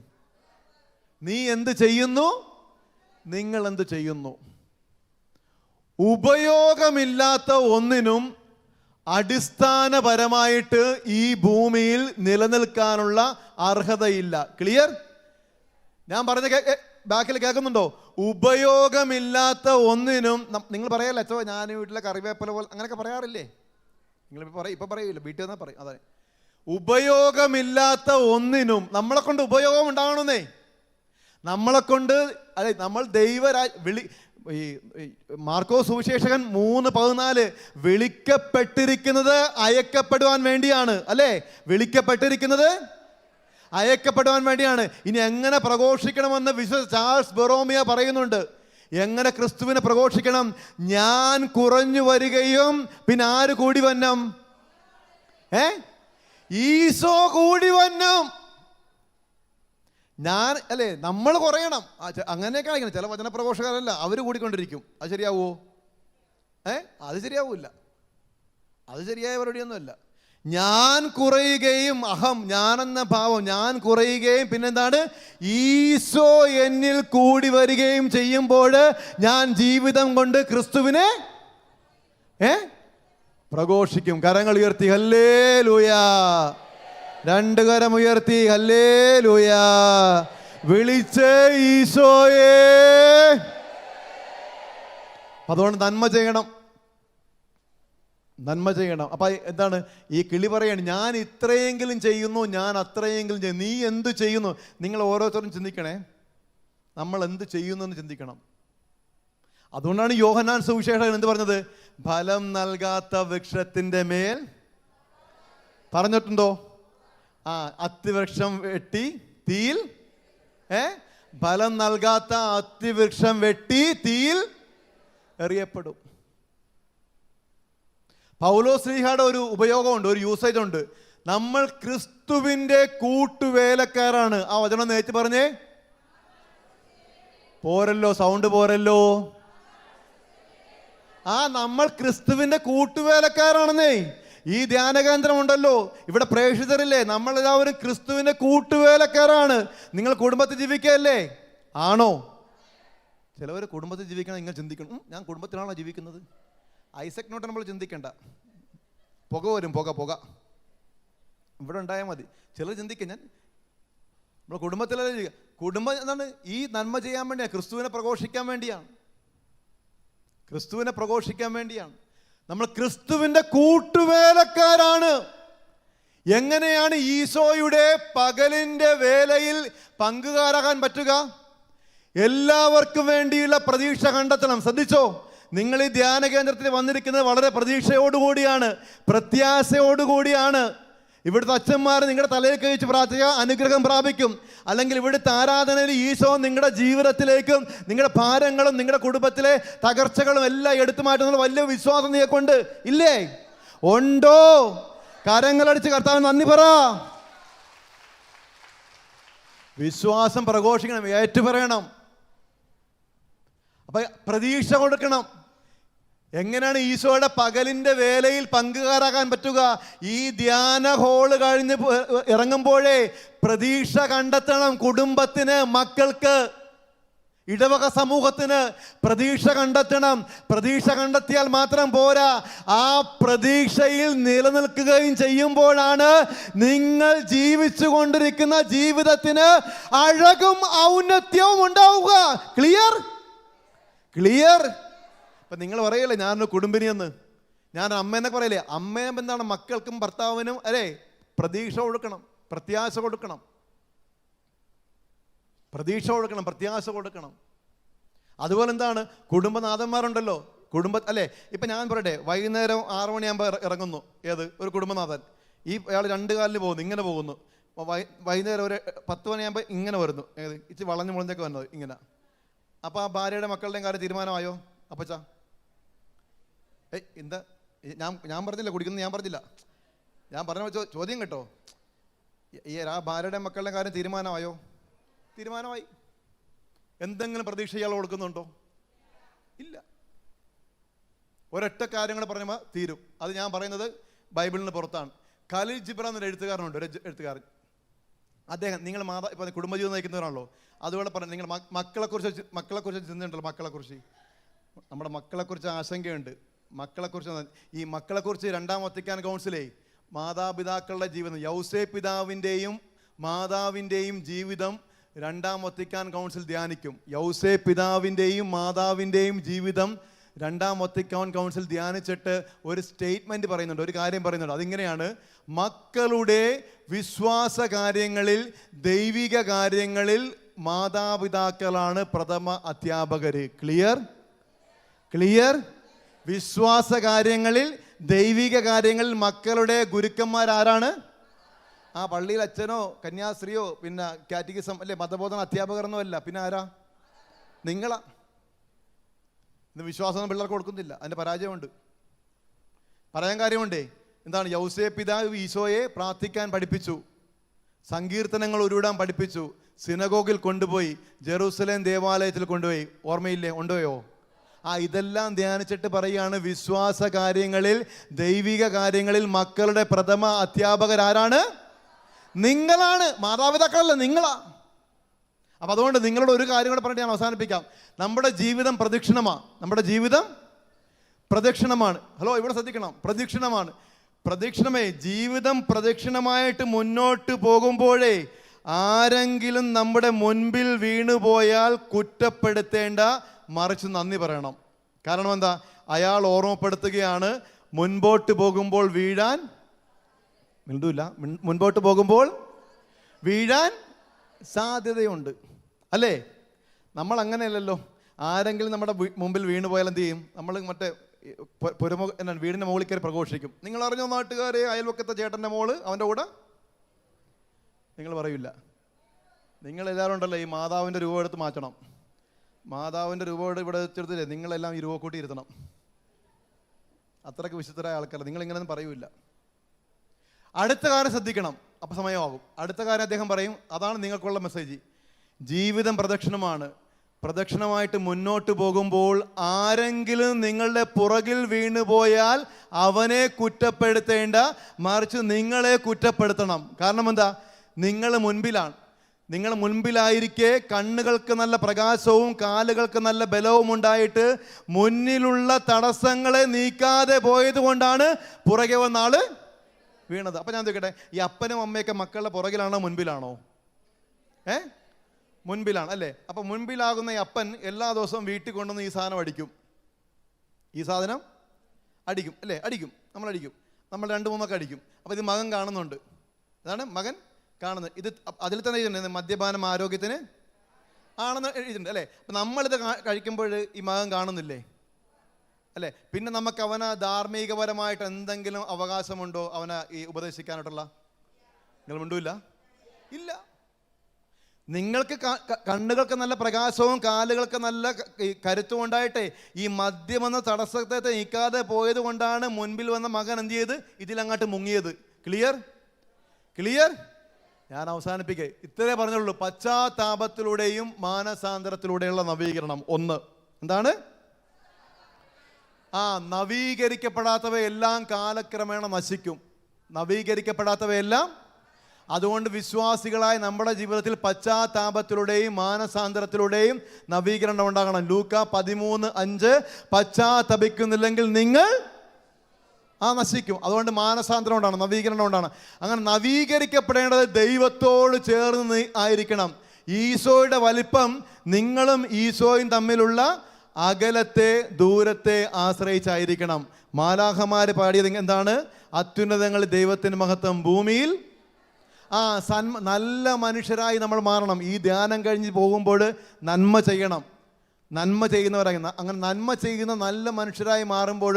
നീ എന്ത് ചെയ്യുന്നു, നിങ്ങൾ എന്ത് ചെയ്യുന്നു? ഉപയോഗമില്ലാത്ത ഒന്നിനും അടിസ്ഥാനപരമായിട്ട് ഈ ഭൂമിയിൽ നിലനിൽക്കാനുള്ള അർഹതയില്ല. ക്ലിയർ? ഞാൻ പറഞ്ഞ ബാക്കിൽ കേൾക്കുന്നുണ്ടോ? ഉപയോഗമില്ലാത്ത ഒന്നിനും. നിങ്ങൾ പറയല്ലേ, അച്ഛോ ഞാൻ വീട്ടിലെ കറിവേപ്പില പോലെ അങ്ങനെയൊക്കെ പറയാറില്ലേ? നിങ്ങൾ ഇപ്പൊ പറയില്ല, വീട്ടിൽ വന്നാൽ പറയും. അതെ, ഉപയോഗമില്ലാത്ത ഒന്നിനും. നമ്മളെ കൊണ്ട് ഉപയോഗം ഉണ്ടാകണമെന്നേ. നമ്മളെ കൊണ്ട്, അതെ, നമ്മൾ ഈ മാർക്കോസ് സുവിശേഷകൻ 3:14 വിളിക്കപ്പെട്ടിരിക്കുന്നത് അയക്കപ്പെടുവാൻ വേണ്ടിയാണ്, അല്ലേ? വിളിക്കപ്പെട്ടിരിക്കുന്നത് അയക്കപ്പെടുവാൻ വേണ്ടിയാണ്. ഇനി എങ്ങനെ പ്രഘോഷിക്കണമെന്ന് വിശുദ്ധ ചാൾസ് ബൊറോമിയ പറയുന്നുണ്ട്. എങ്ങനെ ക്രിസ്തുവിനെ പ്രഘോഷിക്കണം? ഞാൻ കുറഞ്ഞു വരികയും പിന്നെ ആര് കൂടി വന്നം? ഈശോ കൂടി വന്നം. ഞാൻ, അല്ലേ, നമ്മൾ കുറയണം. അങ്ങനെയൊക്കെ ആയിരിക്കണം. ചില വചനപ്രഘോഷകരല്ല, അവർ കൂടിക്കൊണ്ടിരിക്കും. അത് ശരിയാവുമോ? അത് ശരിയാവൂല. അത് ശരിയായ പരിപാടിയൊന്നുമല്ല. ഞാൻ കുറയുകയും, അഹം, ഞാനെന്ന ഭാവം, ഞാൻ കുറയുകയും പിന്നെന്താണ്? ഈശോ എന്നിൽ കൂടി വരികയും ചെയ്യുമ്പോൾ ഞാൻ ജീവിതം കൊണ്ട് ക്രിസ്തുവിനെ പ്രഘോഷിക്കും. കരങ്ങൾ ഉയർത്തി ഹല്ലേലൂയാ. 2 കരം ഉയർത്തി ഹല്ലേലൂയാ. വിളിച്ചേ ഈശോയേ. അതുകൊണ്ട് നന്മ ചെയ്യണം. അപ്പൊ എന്താണ് ഈ കിളി പറയാണ്? ഞാൻ ഇത്രയെങ്കിലും ചെയ്യുന്നു, ഞാൻ അത്രയെങ്കിലും ചെയ്യുന്നു. നീ എന്ത് ചെയ്യുന്നു? നിങ്ങൾ ഓരോരുത്തരും ചിന്തിക്കണേ, നമ്മൾ എന്ത് ചെയ്യുന്നു എന്ന് ചിന്തിക്കണം. അതുകൊണ്ടാണ് യോഹന്നാൻ സുവിശേഷകൻ എന്ത് പറഞ്ഞത്? ഫലം നൽകാത്ത വൃക്ഷത്തിന്റെ മേൽ പറഞ്ഞിട്ടുണ്ടോ? അത്തിവൃക്ഷം വെട്ടി തീയിൽ, ഫലം നൽകാത്ത അത്തിവൃക്ഷം വെട്ടി തീയിൽ എറിയപ്പെടും. പൗലോസ്ലീഹയുടെ ഒരു ഉപയോഗമുണ്ട്, ഒരു യൂസേജ് ഉണ്ട്. നമ്മൾ ക്രിസ്തുവിന്റെ കൂട്ടുവേലക്കാരാണ്. ആ വചനം നേരിട്ട് പറഞ്ഞേ. പോരല്ലോ, സൗണ്ട് പോരല്ലോ. നമ്മൾ ക്രിസ്തുവിന്റെ കൂട്ടുവേലക്കാരാണെന്നേ. ഈ ധ്യാന കേന്ദ്രം ഉണ്ടല്ലോ, ഇവിടെ പ്രേക്ഷിതരില്ലേ, നമ്മളെല്ലാവരും ക്രിസ്തുവിന്റെ കൂട്ടുവേലക്കാരാണ്. നിങ്ങൾ കുടുംബത്തിൽ ജീവിക്കല്ലേ? ആണോ? ചിലവർ കുടുംബത്തിൽ ജീവിക്കണം. നിങ്ങൾ ചിന്തിക്കണം, ഞാൻ കുടുംബത്തിലാണോ ജീവിക്കുന്നത്? ഐസക് ന്യൂട്ടൻ നമ്മൾ ചിന്തിക്കണ്ട. പുക വരും, പുക ഇവിടെ ഉണ്ടായാൽ മതി. ചിലർ ചിന്തിക്കുക, ഞാൻ നമ്മൾ കുടുംബത്തിലല്ലേ ജീവിക്കുക. കുടുംബം എന്താണ്? ഈ നന്മ ചെയ്യാൻ വേണ്ടിയാണ്, ക്രിസ്തുവിനെ പ്രഘോഷിക്കാൻ വേണ്ടിയാണ്. ക്രിസ്തുവിനെ പ്രഘോഷിക്കാൻ വേണ്ടിയാണ്. നമ്മൾ ക്രിസ്തുവിന്റെ കൂട്ടുവേലക്കാരാണ്. എങ്ങനെയാണ് ഈശോയുടെ പകലിന്റെ വേലയിൽ പങ്കുകാരാകാൻ പറ്റുക? എല്ലാവർക്കും വേണ്ടിയുള്ള പ്രതീക്ഷ കണ്ടെത്തണം. ശ്രദ്ധിച്ചോ, നിങ്ങൾ ഈ ധ്യാന കേന്ദ്രത്തിൽ വന്നിരിക്കുന്നത് വളരെ പ്രതീക്ഷയോടുകൂടിയാണ്, പ്രത്യാശയോടുകൂടിയാണ്. ഇവിടുത്തെ അച്ഛന്മാർ നിങ്ങളുടെ തലയിൽ കഴിച്ച് പ്രാർത്ഥിക്കുക, അനുഗ്രഹം പ്രാപിക്കും. അല്ലെങ്കിൽ ഇവിടുത്തെ ആരാധനയിൽ ഈശോ നിങ്ങളുടെ ജീവിതത്തിലേക്കും നിങ്ങളുടെ ഭാരങ്ങളും നിങ്ങളുടെ കുടുംബത്തിലെ തകർച്ചകളും എല്ലാം എടുത്തു മാറ്റുന്ന വലിയ വിശ്വാസം നീക്കൊണ്ട് ഇല്ലേ? ഉണ്ടോ? കരങ്ങളടിച്ച് കർത്താവിന് നന്ദി പറ. വിശ്വാസം പ്രഘോഷിക്കണം, ഏറ്റുപറയണം. അപ്പൊ പ്രതീക്ഷ കൊടുക്കണം. എങ്ങനെയാണ് ഈശോയുടെ പകലിന്റെ വേലയിൽ പങ്കുകാരാകാൻ പറ്റുക? ഈ ധ്യാന ഹോള് കഴിഞ്ഞ് ഇറങ്ങുമ്പോഴേ പ്രതീക്ഷ കണ്ടെത്തണം. കുടുംബത്തിന്, മക്കൾക്ക്, ഇടവക സമൂഹത്തിന് പ്രതീക്ഷ കണ്ടെത്തണം. പ്രതീക്ഷ കണ്ടെത്തിയാൽ മാത്രം പോരാ, ആ പ്രതീക്ഷയിൽ നിലനിൽക്കുകയും ചെയ്യുമ്പോഴാണ് നിങ്ങൾ ജീവിച്ചു കൊണ്ടിരിക്കുന്ന ജീവിതത്തിന് അഴകും ഔന്നത്യവും ഉണ്ടാവുക. ക്ലിയർ? നിങ്ങൾ പറയല്ലേ ഞാനൊരു കുടുംബിനിയെന്ന്, ഞാൻ അമ്മയെന്നൊക്കെ പറയല്ലേ? അമ്മയും എന്താണ്? മക്കൾക്കും ഭർത്താവിനും അല്ലേ പ്രതീക്ഷ കൊടുക്കണം, പ്രത്യാശ കൊടുക്കണം, പ്രത്യാശ കൊടുക്കണം. അതുപോലെ എന്താണ്? കുടുംബനാഥന്മാരുണ്ടല്ലോ, അല്ലേ? ഇപ്പം ഞാൻ പറയട്ടെ, വൈകുന്നേരം 6 മണിയാകുമ്പോൾ ഇറങ്ങുന്നു ഒരു കുടുംബനാഥൻ. അയാൾ 2 കാലിൽ പോകുന്നു, ഇങ്ങനെ പോകുന്നു. വൈകുന്നേരം ഒരു 10 മണിയാകുമ്പോൾ ഇങ്ങനെ വരുന്നു, ഇച്ചിരി വളഞ്ഞു മുളഞ്ഞൊക്കെ വന്നത് ഇങ്ങനെ. അപ്പോൾ ആ ഭാര്യയുടെ മക്കളുടെയും കാര്യം തീരുമാനമായോ അപ്പച്ചാ? എന്താ ഞാൻ പറഞ്ഞില്ല, കുടിക്കുന്നത് ഞാൻ പറഞ്ഞില്ല, ഞാൻ പറഞ്ഞ ചോദ്യം കേട്ടോ. ആ ഭാര്യയുടെ മക്കളുടെ കാര്യം തീരുമാനമായോ? തീരുമാനമായി. എന്തെങ്കിലും പ്രതീക്ഷ ഇയാൾ കൊടുക്കുന്നുണ്ടോ? ഇല്ല. ഒരൊറ്റ കാര്യങ്ങൾ പറയുമ്പോൾ തീരും. അത് ഞാൻ പറയുന്നത് ബൈബിളിന് പുറത്താണ്. ഖലീൽ ജിബ്രാൻ എന്നൊരു എഴുത്തുകാരനുണ്ട്, ഒരു എഴുത്തുകാരൻ. അദ്ദേഹം, നിങ്ങൾ ഇപ്പോൾ കുടുംബജീവിതം നയിക്കുന്നവരാണല്ലോ, അതുപോലെ പറഞ്ഞു, നിങ്ങൾ മക്കളെക്കുറിച്ച് ചിന്തയുണ്ടല്ലോ, നമ്മുടെ മക്കളെക്കുറിച്ച് ആശങ്കയുണ്ട്. ഈ മക്കളെക്കുറിച്ച് 2-ാം വത്തിക്കാൻ കൗൺസിലേ മാതാപിതാക്കളുടെ ജീവിതം, യൗസേപ്പ് പിതാവിൻ്റെയും മാതാവിൻ്റെയും ജീവിതം 2-ാം വത്തിക്കാൻ കൗൺസിൽ ധ്യാനിക്കും. യൗസേപ്പ് പിതാവിൻ്റെയും മാതാവിൻ്റെയും ജീവിതം 2-ാം വത്തിക്കാൻ കൗൺസിൽ ധ്യാനിച്ചിട്ട് ഒരു സ്റ്റേറ്റ്മെൻറ്റ് പറയുന്നുണ്ട്, ഒരു കാര്യം പറയുന്നുണ്ട്. അതിങ്ങനെയാണ്: മക്കളുടെ വിശ്വാസ കാര്യങ്ങളിൽ, ദൈവിക കാര്യങ്ങളിൽ മാതാപിതാക്കളാണ് പ്രഥമ അധ്യാപകര്. ക്ലിയർ? വിശ്വാസ കാര്യങ്ങളിൽ, ദൈവിക കാര്യങ്ങളിൽ മക്കളുടെ ഗുരുക്കന്മാരാരാണ്? പള്ളിയിൽ അച്ഛനോ കന്യാസ്ത്രീയോ പിന്നെ കാറ്റഗിസം അല്ലേ മതബോധന അധ്യാപകരൊന്നും അല്ല. പിന്നെ ആരാ? നിങ്ങളാ. ഇന്ന് വിശ്വാസം പിള്ളേർക്ക് കൊടുക്കുന്നില്ല, അതിൻ്റെ പരാജയമുണ്ട്. പറയാൻ കാര്യമുണ്ടേ. എന്താണ്? യൗസേപ്പ് പിതാവ് ഈശോയെ പ്രാർത്ഥിക്കാൻ പഠിപ്പിച്ചു, സങ്കീർത്തനങ്ങൾ ഉരുവിടാൻ പഠിപ്പിച്ചു, സിനഗോഗിൽ കൊണ്ടുപോയി, ജെറൂസലേം ദേവാലയത്തിൽ കൊണ്ടുപോയി. ഓർമ്മയില്ലേ? ഉണ്ടോയോ? ഇതെല്ലാം ധ്യാനിച്ചിട്ട് പറയുകയാണ്, വിശ്വാസ കാര്യങ്ങളിൽ, ദൈവിക കാര്യങ്ങളിൽ മക്കളുടെ പ്രഥമ അധ്യാപകരാരാണ്? നിങ്ങളാണ്, മാതാപിതാക്കളല്ല, നിങ്ങളാ. അപ്പം അതുകൊണ്ട് നിങ്ങളോട് ഒരു കാര്യം കൂടെ പറഞ്ഞിട്ട് ഞാൻ അവസാനിപ്പിക്കാം. നമ്മുടെ ജീവിതം പ്രദക്ഷിണമാണ്. ഹലോ, ഇവിടെ ശ്രദ്ധിക്കണം, പ്രദക്ഷിണമേ. ജീവിതം പ്രദക്ഷിണമായിട്ട് മുന്നോട്ട് പോകുമ്പോഴേ ആരെങ്കിലും നമ്മുടെ മുൻപിൽ വീണുപോയാൽ കുറ്റപ്പെടുത്തേണ്ട, മറിച്ച് നന്ദി പറയണം. കാരണം എന്താ? അയാൾ ഓർമ്മപ്പെടുത്തുകയാണ്, മുൻപോട്ട് പോകുമ്പോൾ വീഴാൻ സാധ്യതയുണ്ട്. അല്ലേ? നമ്മൾ അങ്ങനെയല്ലല്ലോ. ആരെങ്കിലും നമ്മുടെ മുമ്പിൽ വീണു പോയാൽ എന്ത് ചെയ്യും? നമ്മൾ മറ്റേ വീടിൻ്റെ മുകളിൽ കയറി പ്രഘോഷിക്കും. നിങ്ങൾ അറിഞ്ഞോ നാട്ടുകാരെ, അയൽവക്കത്തെ ചേട്ടൻ്റെ മോള് അവൻ്റെ കൂടെ? നിങ്ങൾ പറയില്ല. നിങ്ങളെല്ലാവരും ഉണ്ടല്ലോ, ഈ മാതാവിൻ്റെ രൂപ എടുത്ത് മാറ്റണം. മാതാവിൻ്റെ രൂപ ഇവിടെ വെച്ചെടുത്തില്ലേ, നിങ്ങളെല്ലാം ഈ രൂപ കൂട്ടി ഇരുത്തണം. അത്രയ്ക്ക് വിശുദ്ധരായ ആൾക്കാർ. നിങ്ങളിങ്ങനെയൊന്നും പറയൂല. അടുത്ത കാര്യം ശ്രദ്ധിക്കണം, അപ്പം സമയമാകും. അടുത്ത കാര്യം അദ്ദേഹം പറയും, അതാണ് നിങ്ങൾക്കുള്ള മെസ്സേജ്. ജീവിതം പ്രദക്ഷിണമാണ്, പ്രദക്ഷിണമായിട്ട് മുന്നോട്ട് പോകുമ്പോൾ ആരെങ്കിലും നിങ്ങളുടെ പുറകിൽ വീണുപോയാൽ അവനെ കുറ്റപ്പെടുത്തേണ്ട, മറിച്ച് നിങ്ങളെ കുറ്റപ്പെടുത്തണം. കാരണം എന്താ? നിങ്ങൾ മുൻപിലാണ്. നിങ്ങൾ മുൻപിലായിരിക്കെ കണ്ണുകൾക്ക് നല്ല പ്രകാശവും കാലുകൾക്ക് നല്ല ബലവും ഉണ്ടായിട്ട് മുന്നിലുള്ള തടസ്സങ്ങളെ നീക്കാതെ പോയത് കൊണ്ടാണ് പുറകെ വന്ന ആള് വീണത്. അപ്പം ഞാൻ ചോദിക്കട്ടെ, ഈ അപ്പനും അമ്മയൊക്കെ മക്കളുടെ പുറകിലാണോ മുൻപിലാണോ? മുൻപിലാണ് അല്ലേ? അപ്പം മുൻപിലാകുന്ന ഈ അപ്പൻ എല്ലാ ദിവസവും വീട്ടിൽ കൊണ്ടുവന്ന് ഈ സാധനം അടിക്കും. ഈ സാധനം അടിക്കും അല്ലേ? അടിക്കും, നമ്മളടിക്കും, നമ്മൾ 2-3 അടിക്കും. അപ്പോൾ ഇത് മകൻ കാണുന്നുണ്ട്. അതാണ് മകൻ കാണുന്നത്. ഇത് അതിൽ തന്നെ എഴുതിയിട്ടുണ്ട്, മദ്യപാനം ആരോഗ്യത്തിന് ആണെന്ന് എഴുതിയിട്ടുണ്ട് അല്ലേ? അപ്പം നമ്മളിത് കഴിക്കുമ്പോൾ ഈ മകൻ കാണുന്നില്ലേ അല്ലേ? പിന്നെ നമുക്ക് അവന് ധാർമ്മികപരമായിട്ട് എന്തെങ്കിലും അവകാശമുണ്ടോ അവനെ ഈ ഉപദേശിക്കാനായിട്ടുള്ള? നിങ്ങൾ മിണ്ടൂല്ല? ഇല്ല. നിങ്ങൾക്ക് കണ്ണുകൾക്ക് നല്ല പ്രകാശവും കാലുകൾക്ക് നല്ല കരുത്തും ഉണ്ടായിട്ടേ ഈ മദ്യമെന്ന തടസ്സത്തെ നീക്കാതെ പോയത് കൊണ്ടാണ് മുൻപിൽ വന്ന മകൻ എന്ത് ചെയ്ത് ഇതിലങ്ങോട്ട് മുങ്ങിയത്. ക്ലിയർ? ഞാൻ അവസാനിപ്പിക്കേ, ഇത്രേ പറഞ്ഞുള്ളൂ. പശ്ചാത്താപത്തിലൂടെയും മാനസാന്തരത്തിലൂടെയുള്ള നവീകരണം. ഒന്ന് എന്താണ്? നവീകരിക്കപ്പെടാത്തവയെല്ലാം കാലക്രമേണ നശിക്കും. നവീകരിക്കപ്പെടാത്തവയെല്ലാം. അതുകൊണ്ട് വിശ്വാസികളായ നമ്മുടെ ജീവിതത്തിൽ പശ്ചാത്താപത്തിലൂടെയും മാനസാന്തരത്തിലൂടെയും നവീകരണം ഉണ്ടാകണം. ലൂക്ക 13:5 പശ്ചാത്തപിക്കുന്നില്ലെങ്കിൽ നിങ്ങൾ നശിക്കും. അതുകൊണ്ട് മാനസാന്തരം ഉണ്ടാണ്, നവീകരണം ഉണ്ടാണ്. അങ്ങനെ നവീകരിക്കപ്പെടേണ്ടത് ദൈവത്തോട് ചേർന്ന് ആയിരിക്കണം. ഈശോയുടെ വലിപ്പം നിങ്ങളും ഈശോയും തമ്മിലുള്ള അകലത്തെ, ദൂരത്തെ ആശ്രയിച്ചായിരിക്കണം. മാലാഖമാര് പാടിയത് എന്താണ്? അത്യുന്നതങ്ങളിൽ ദൈവത്തിന് മഹത്വം, ഭൂമിയിൽ നല്ല മനുഷ്യരായി നമ്മൾ മാറണം. ഈ ധ്യാനം കഴിഞ്ഞ് പോകുമ്പോൾ നന്മ ചെയ്യണം, നന്മ ചെയ്യുന്നവരായി. അങ്ങനെ നന്മ ചെയ്യുന്ന നല്ല മനുഷ്യരായി മാറുമ്പോൾ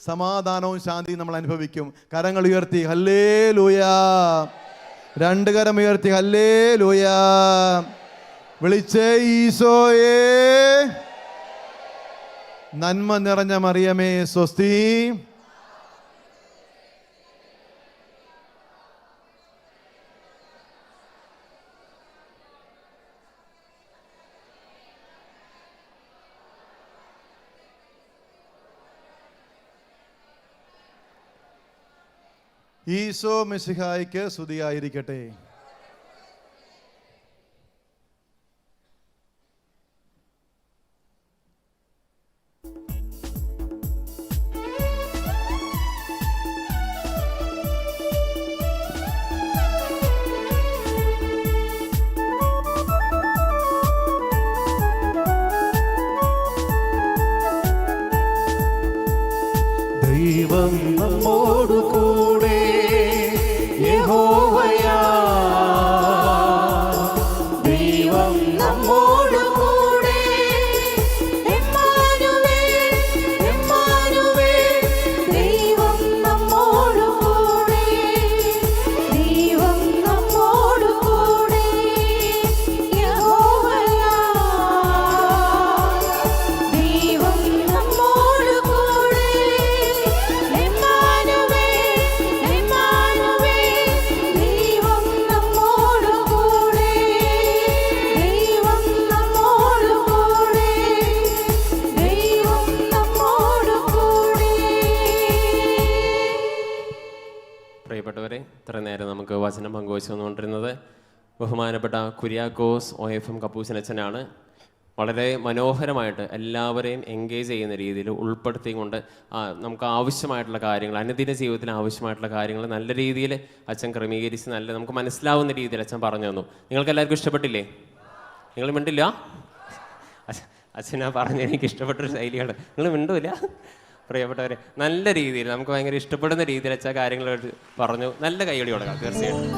സമാധാനവും ശാന്തിയും നമ്മൾ അനുഭവിക്കും. കരങ്ങൾ ഉയർത്തി ഹല്ലേലൂയാ, 2 കരം ഉയർത്തി ഹല്ലേലൂയാ. വിളിച്ചേ ഈശോയേ, നന്മ നിറഞ്ഞ മറിയമേ സ്വസ്തി. ഈശോ മിശിഹായ്ക്ക് സ്തുതിയായിരിക്കട്ടെ. ദൈവം നമ്മോടു കൂടെ, യഹോവയാ ദൈവം നമ്മോടു കൂടെ, എമ്മാനുവേൽ എമ്മാനുവേൽ ദൈവം നമ്മോടു കൂടെ, ദൈവം നമ്മോടു കൂടെ, യഹോവയാ ദൈവം നമ്മോടു കൂടെ, പ്രിയപ്പെട്ടവരെ, ഇത്ര നേരം നമുക്ക് വചനം പങ്കുവച്ചു വന്നുകൊണ്ടിരുന്നത് ബഹുമാനപ്പെട്ട കുര്യാക്കോസ് OFM കപ്പൂച്ചനച്ഛനാണ്. വളരെ മനോഹരമായിട്ട് എല്ലാവരെയും എൻഗേജ് ചെയ്യുന്ന രീതിയിൽ ഉൾപ്പെടുത്തിക്കൊണ്ട് നമുക്ക് ആവശ്യമായിട്ടുള്ള കാര്യങ്ങൾ, അനുദിന ജീവിതത്തിൽ ആവശ്യമായിട്ടുള്ള കാര്യങ്ങൾ നല്ല രീതിയിൽ അച്ഛൻ ക്രമീകരിച്ച് നമുക്ക് മനസ്സിലാവുന്ന രീതിയിൽ അച്ഛൻ പറഞ്ഞു തന്നു. നിങ്ങൾക്ക് എല്ലാവർക്കും ഇഷ്ടപ്പെട്ടില്ലേ? നിങ്ങൾ മിണ്ടില്ല? അച്ഛനാ പറഞ്ഞ് എനിക്ക് ഇഷ്ടപ്പെട്ടൊരു ശൈലിയാണ്. നിങ്ങൾ മിണ്ടൂല? പ്രിയപ്പെട്ടവരെ, നല്ല രീതിയിൽ നമുക്ക് ഭയങ്കര ഇഷ്ടപ്പെടുന്ന രീതിയിൽ അച്ഛൻ കാര്യങ്ങൾ പറഞ്ഞു. നല്ല കൈയടി കൊടുക്കാം തീർച്ചയായിട്ടും.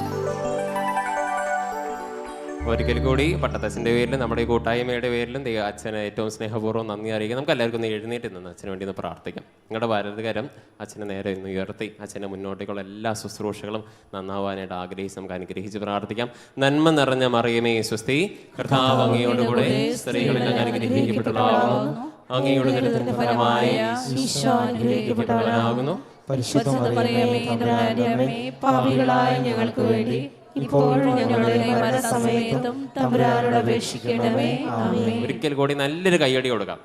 ഒരിക്കൽ കൂടി പട്ടത്തച്ഛൻ്റെ പേരിലും നമ്മുടെ ഈ കൂട്ടായ്മയുടെ പേരിലും അച്ഛനെ ഏറ്റവും സ്നേഹപൂർവ്വം നന്ദി അറിയിക്കുക. നമുക്ക് എല്ലാവർക്കും ഒന്ന് എഴുന്നേറ്റ് നിന്ന് അച്ഛന് വേണ്ടി ഒന്ന് പ്രാർത്ഥിക്കാം. നിങ്ങളുടെ വലതുകരം അച്ഛനെ നേരെ ഒന്ന് ഉയർത്തി അച്ഛൻ്റെ മുന്നോട്ടേക്കുള്ള എല്ലാ ശുശ്രൂഷകളും നന്നാവാനായിട്ട് ആഗ്രഹിച്ച് നമുക്ക് അനുഗ്രഹിച്ച് പ്രാർത്ഥിക്കാം. നന്മ നിറഞ്ഞ മറിയമേ സ്വസ്തി, കർത്താവ് അങ്ങയോടുകൂടെ സ്ത്രീകളിൽ അനുഗ്രഹിക്കപ്പെട്ടവളാകുന്നു, അങ്ങയുടെ ഉദരത്തിൻ ഫലമായി ഈശോ അനുഗ്രഹിക്കപ്പെട്ടവനാകുന്നു. പരിശുദ്ധ മറിയമേ തമ്പുരാന്റെ അമ്മേ, പാപികളായ ഞങ്ങൾക്ക് വേണ്ടി ഇപ്പോഴും ഞങ്ങളുടെ മരണസമയത്തും തമ്പുരാനോട് അപേക്ഷിക്കണമേ. ആമേൻ. ഒരിക്കൽ കൂടി നല്ലൊരു കയ്യടി കൊടുക്കാം.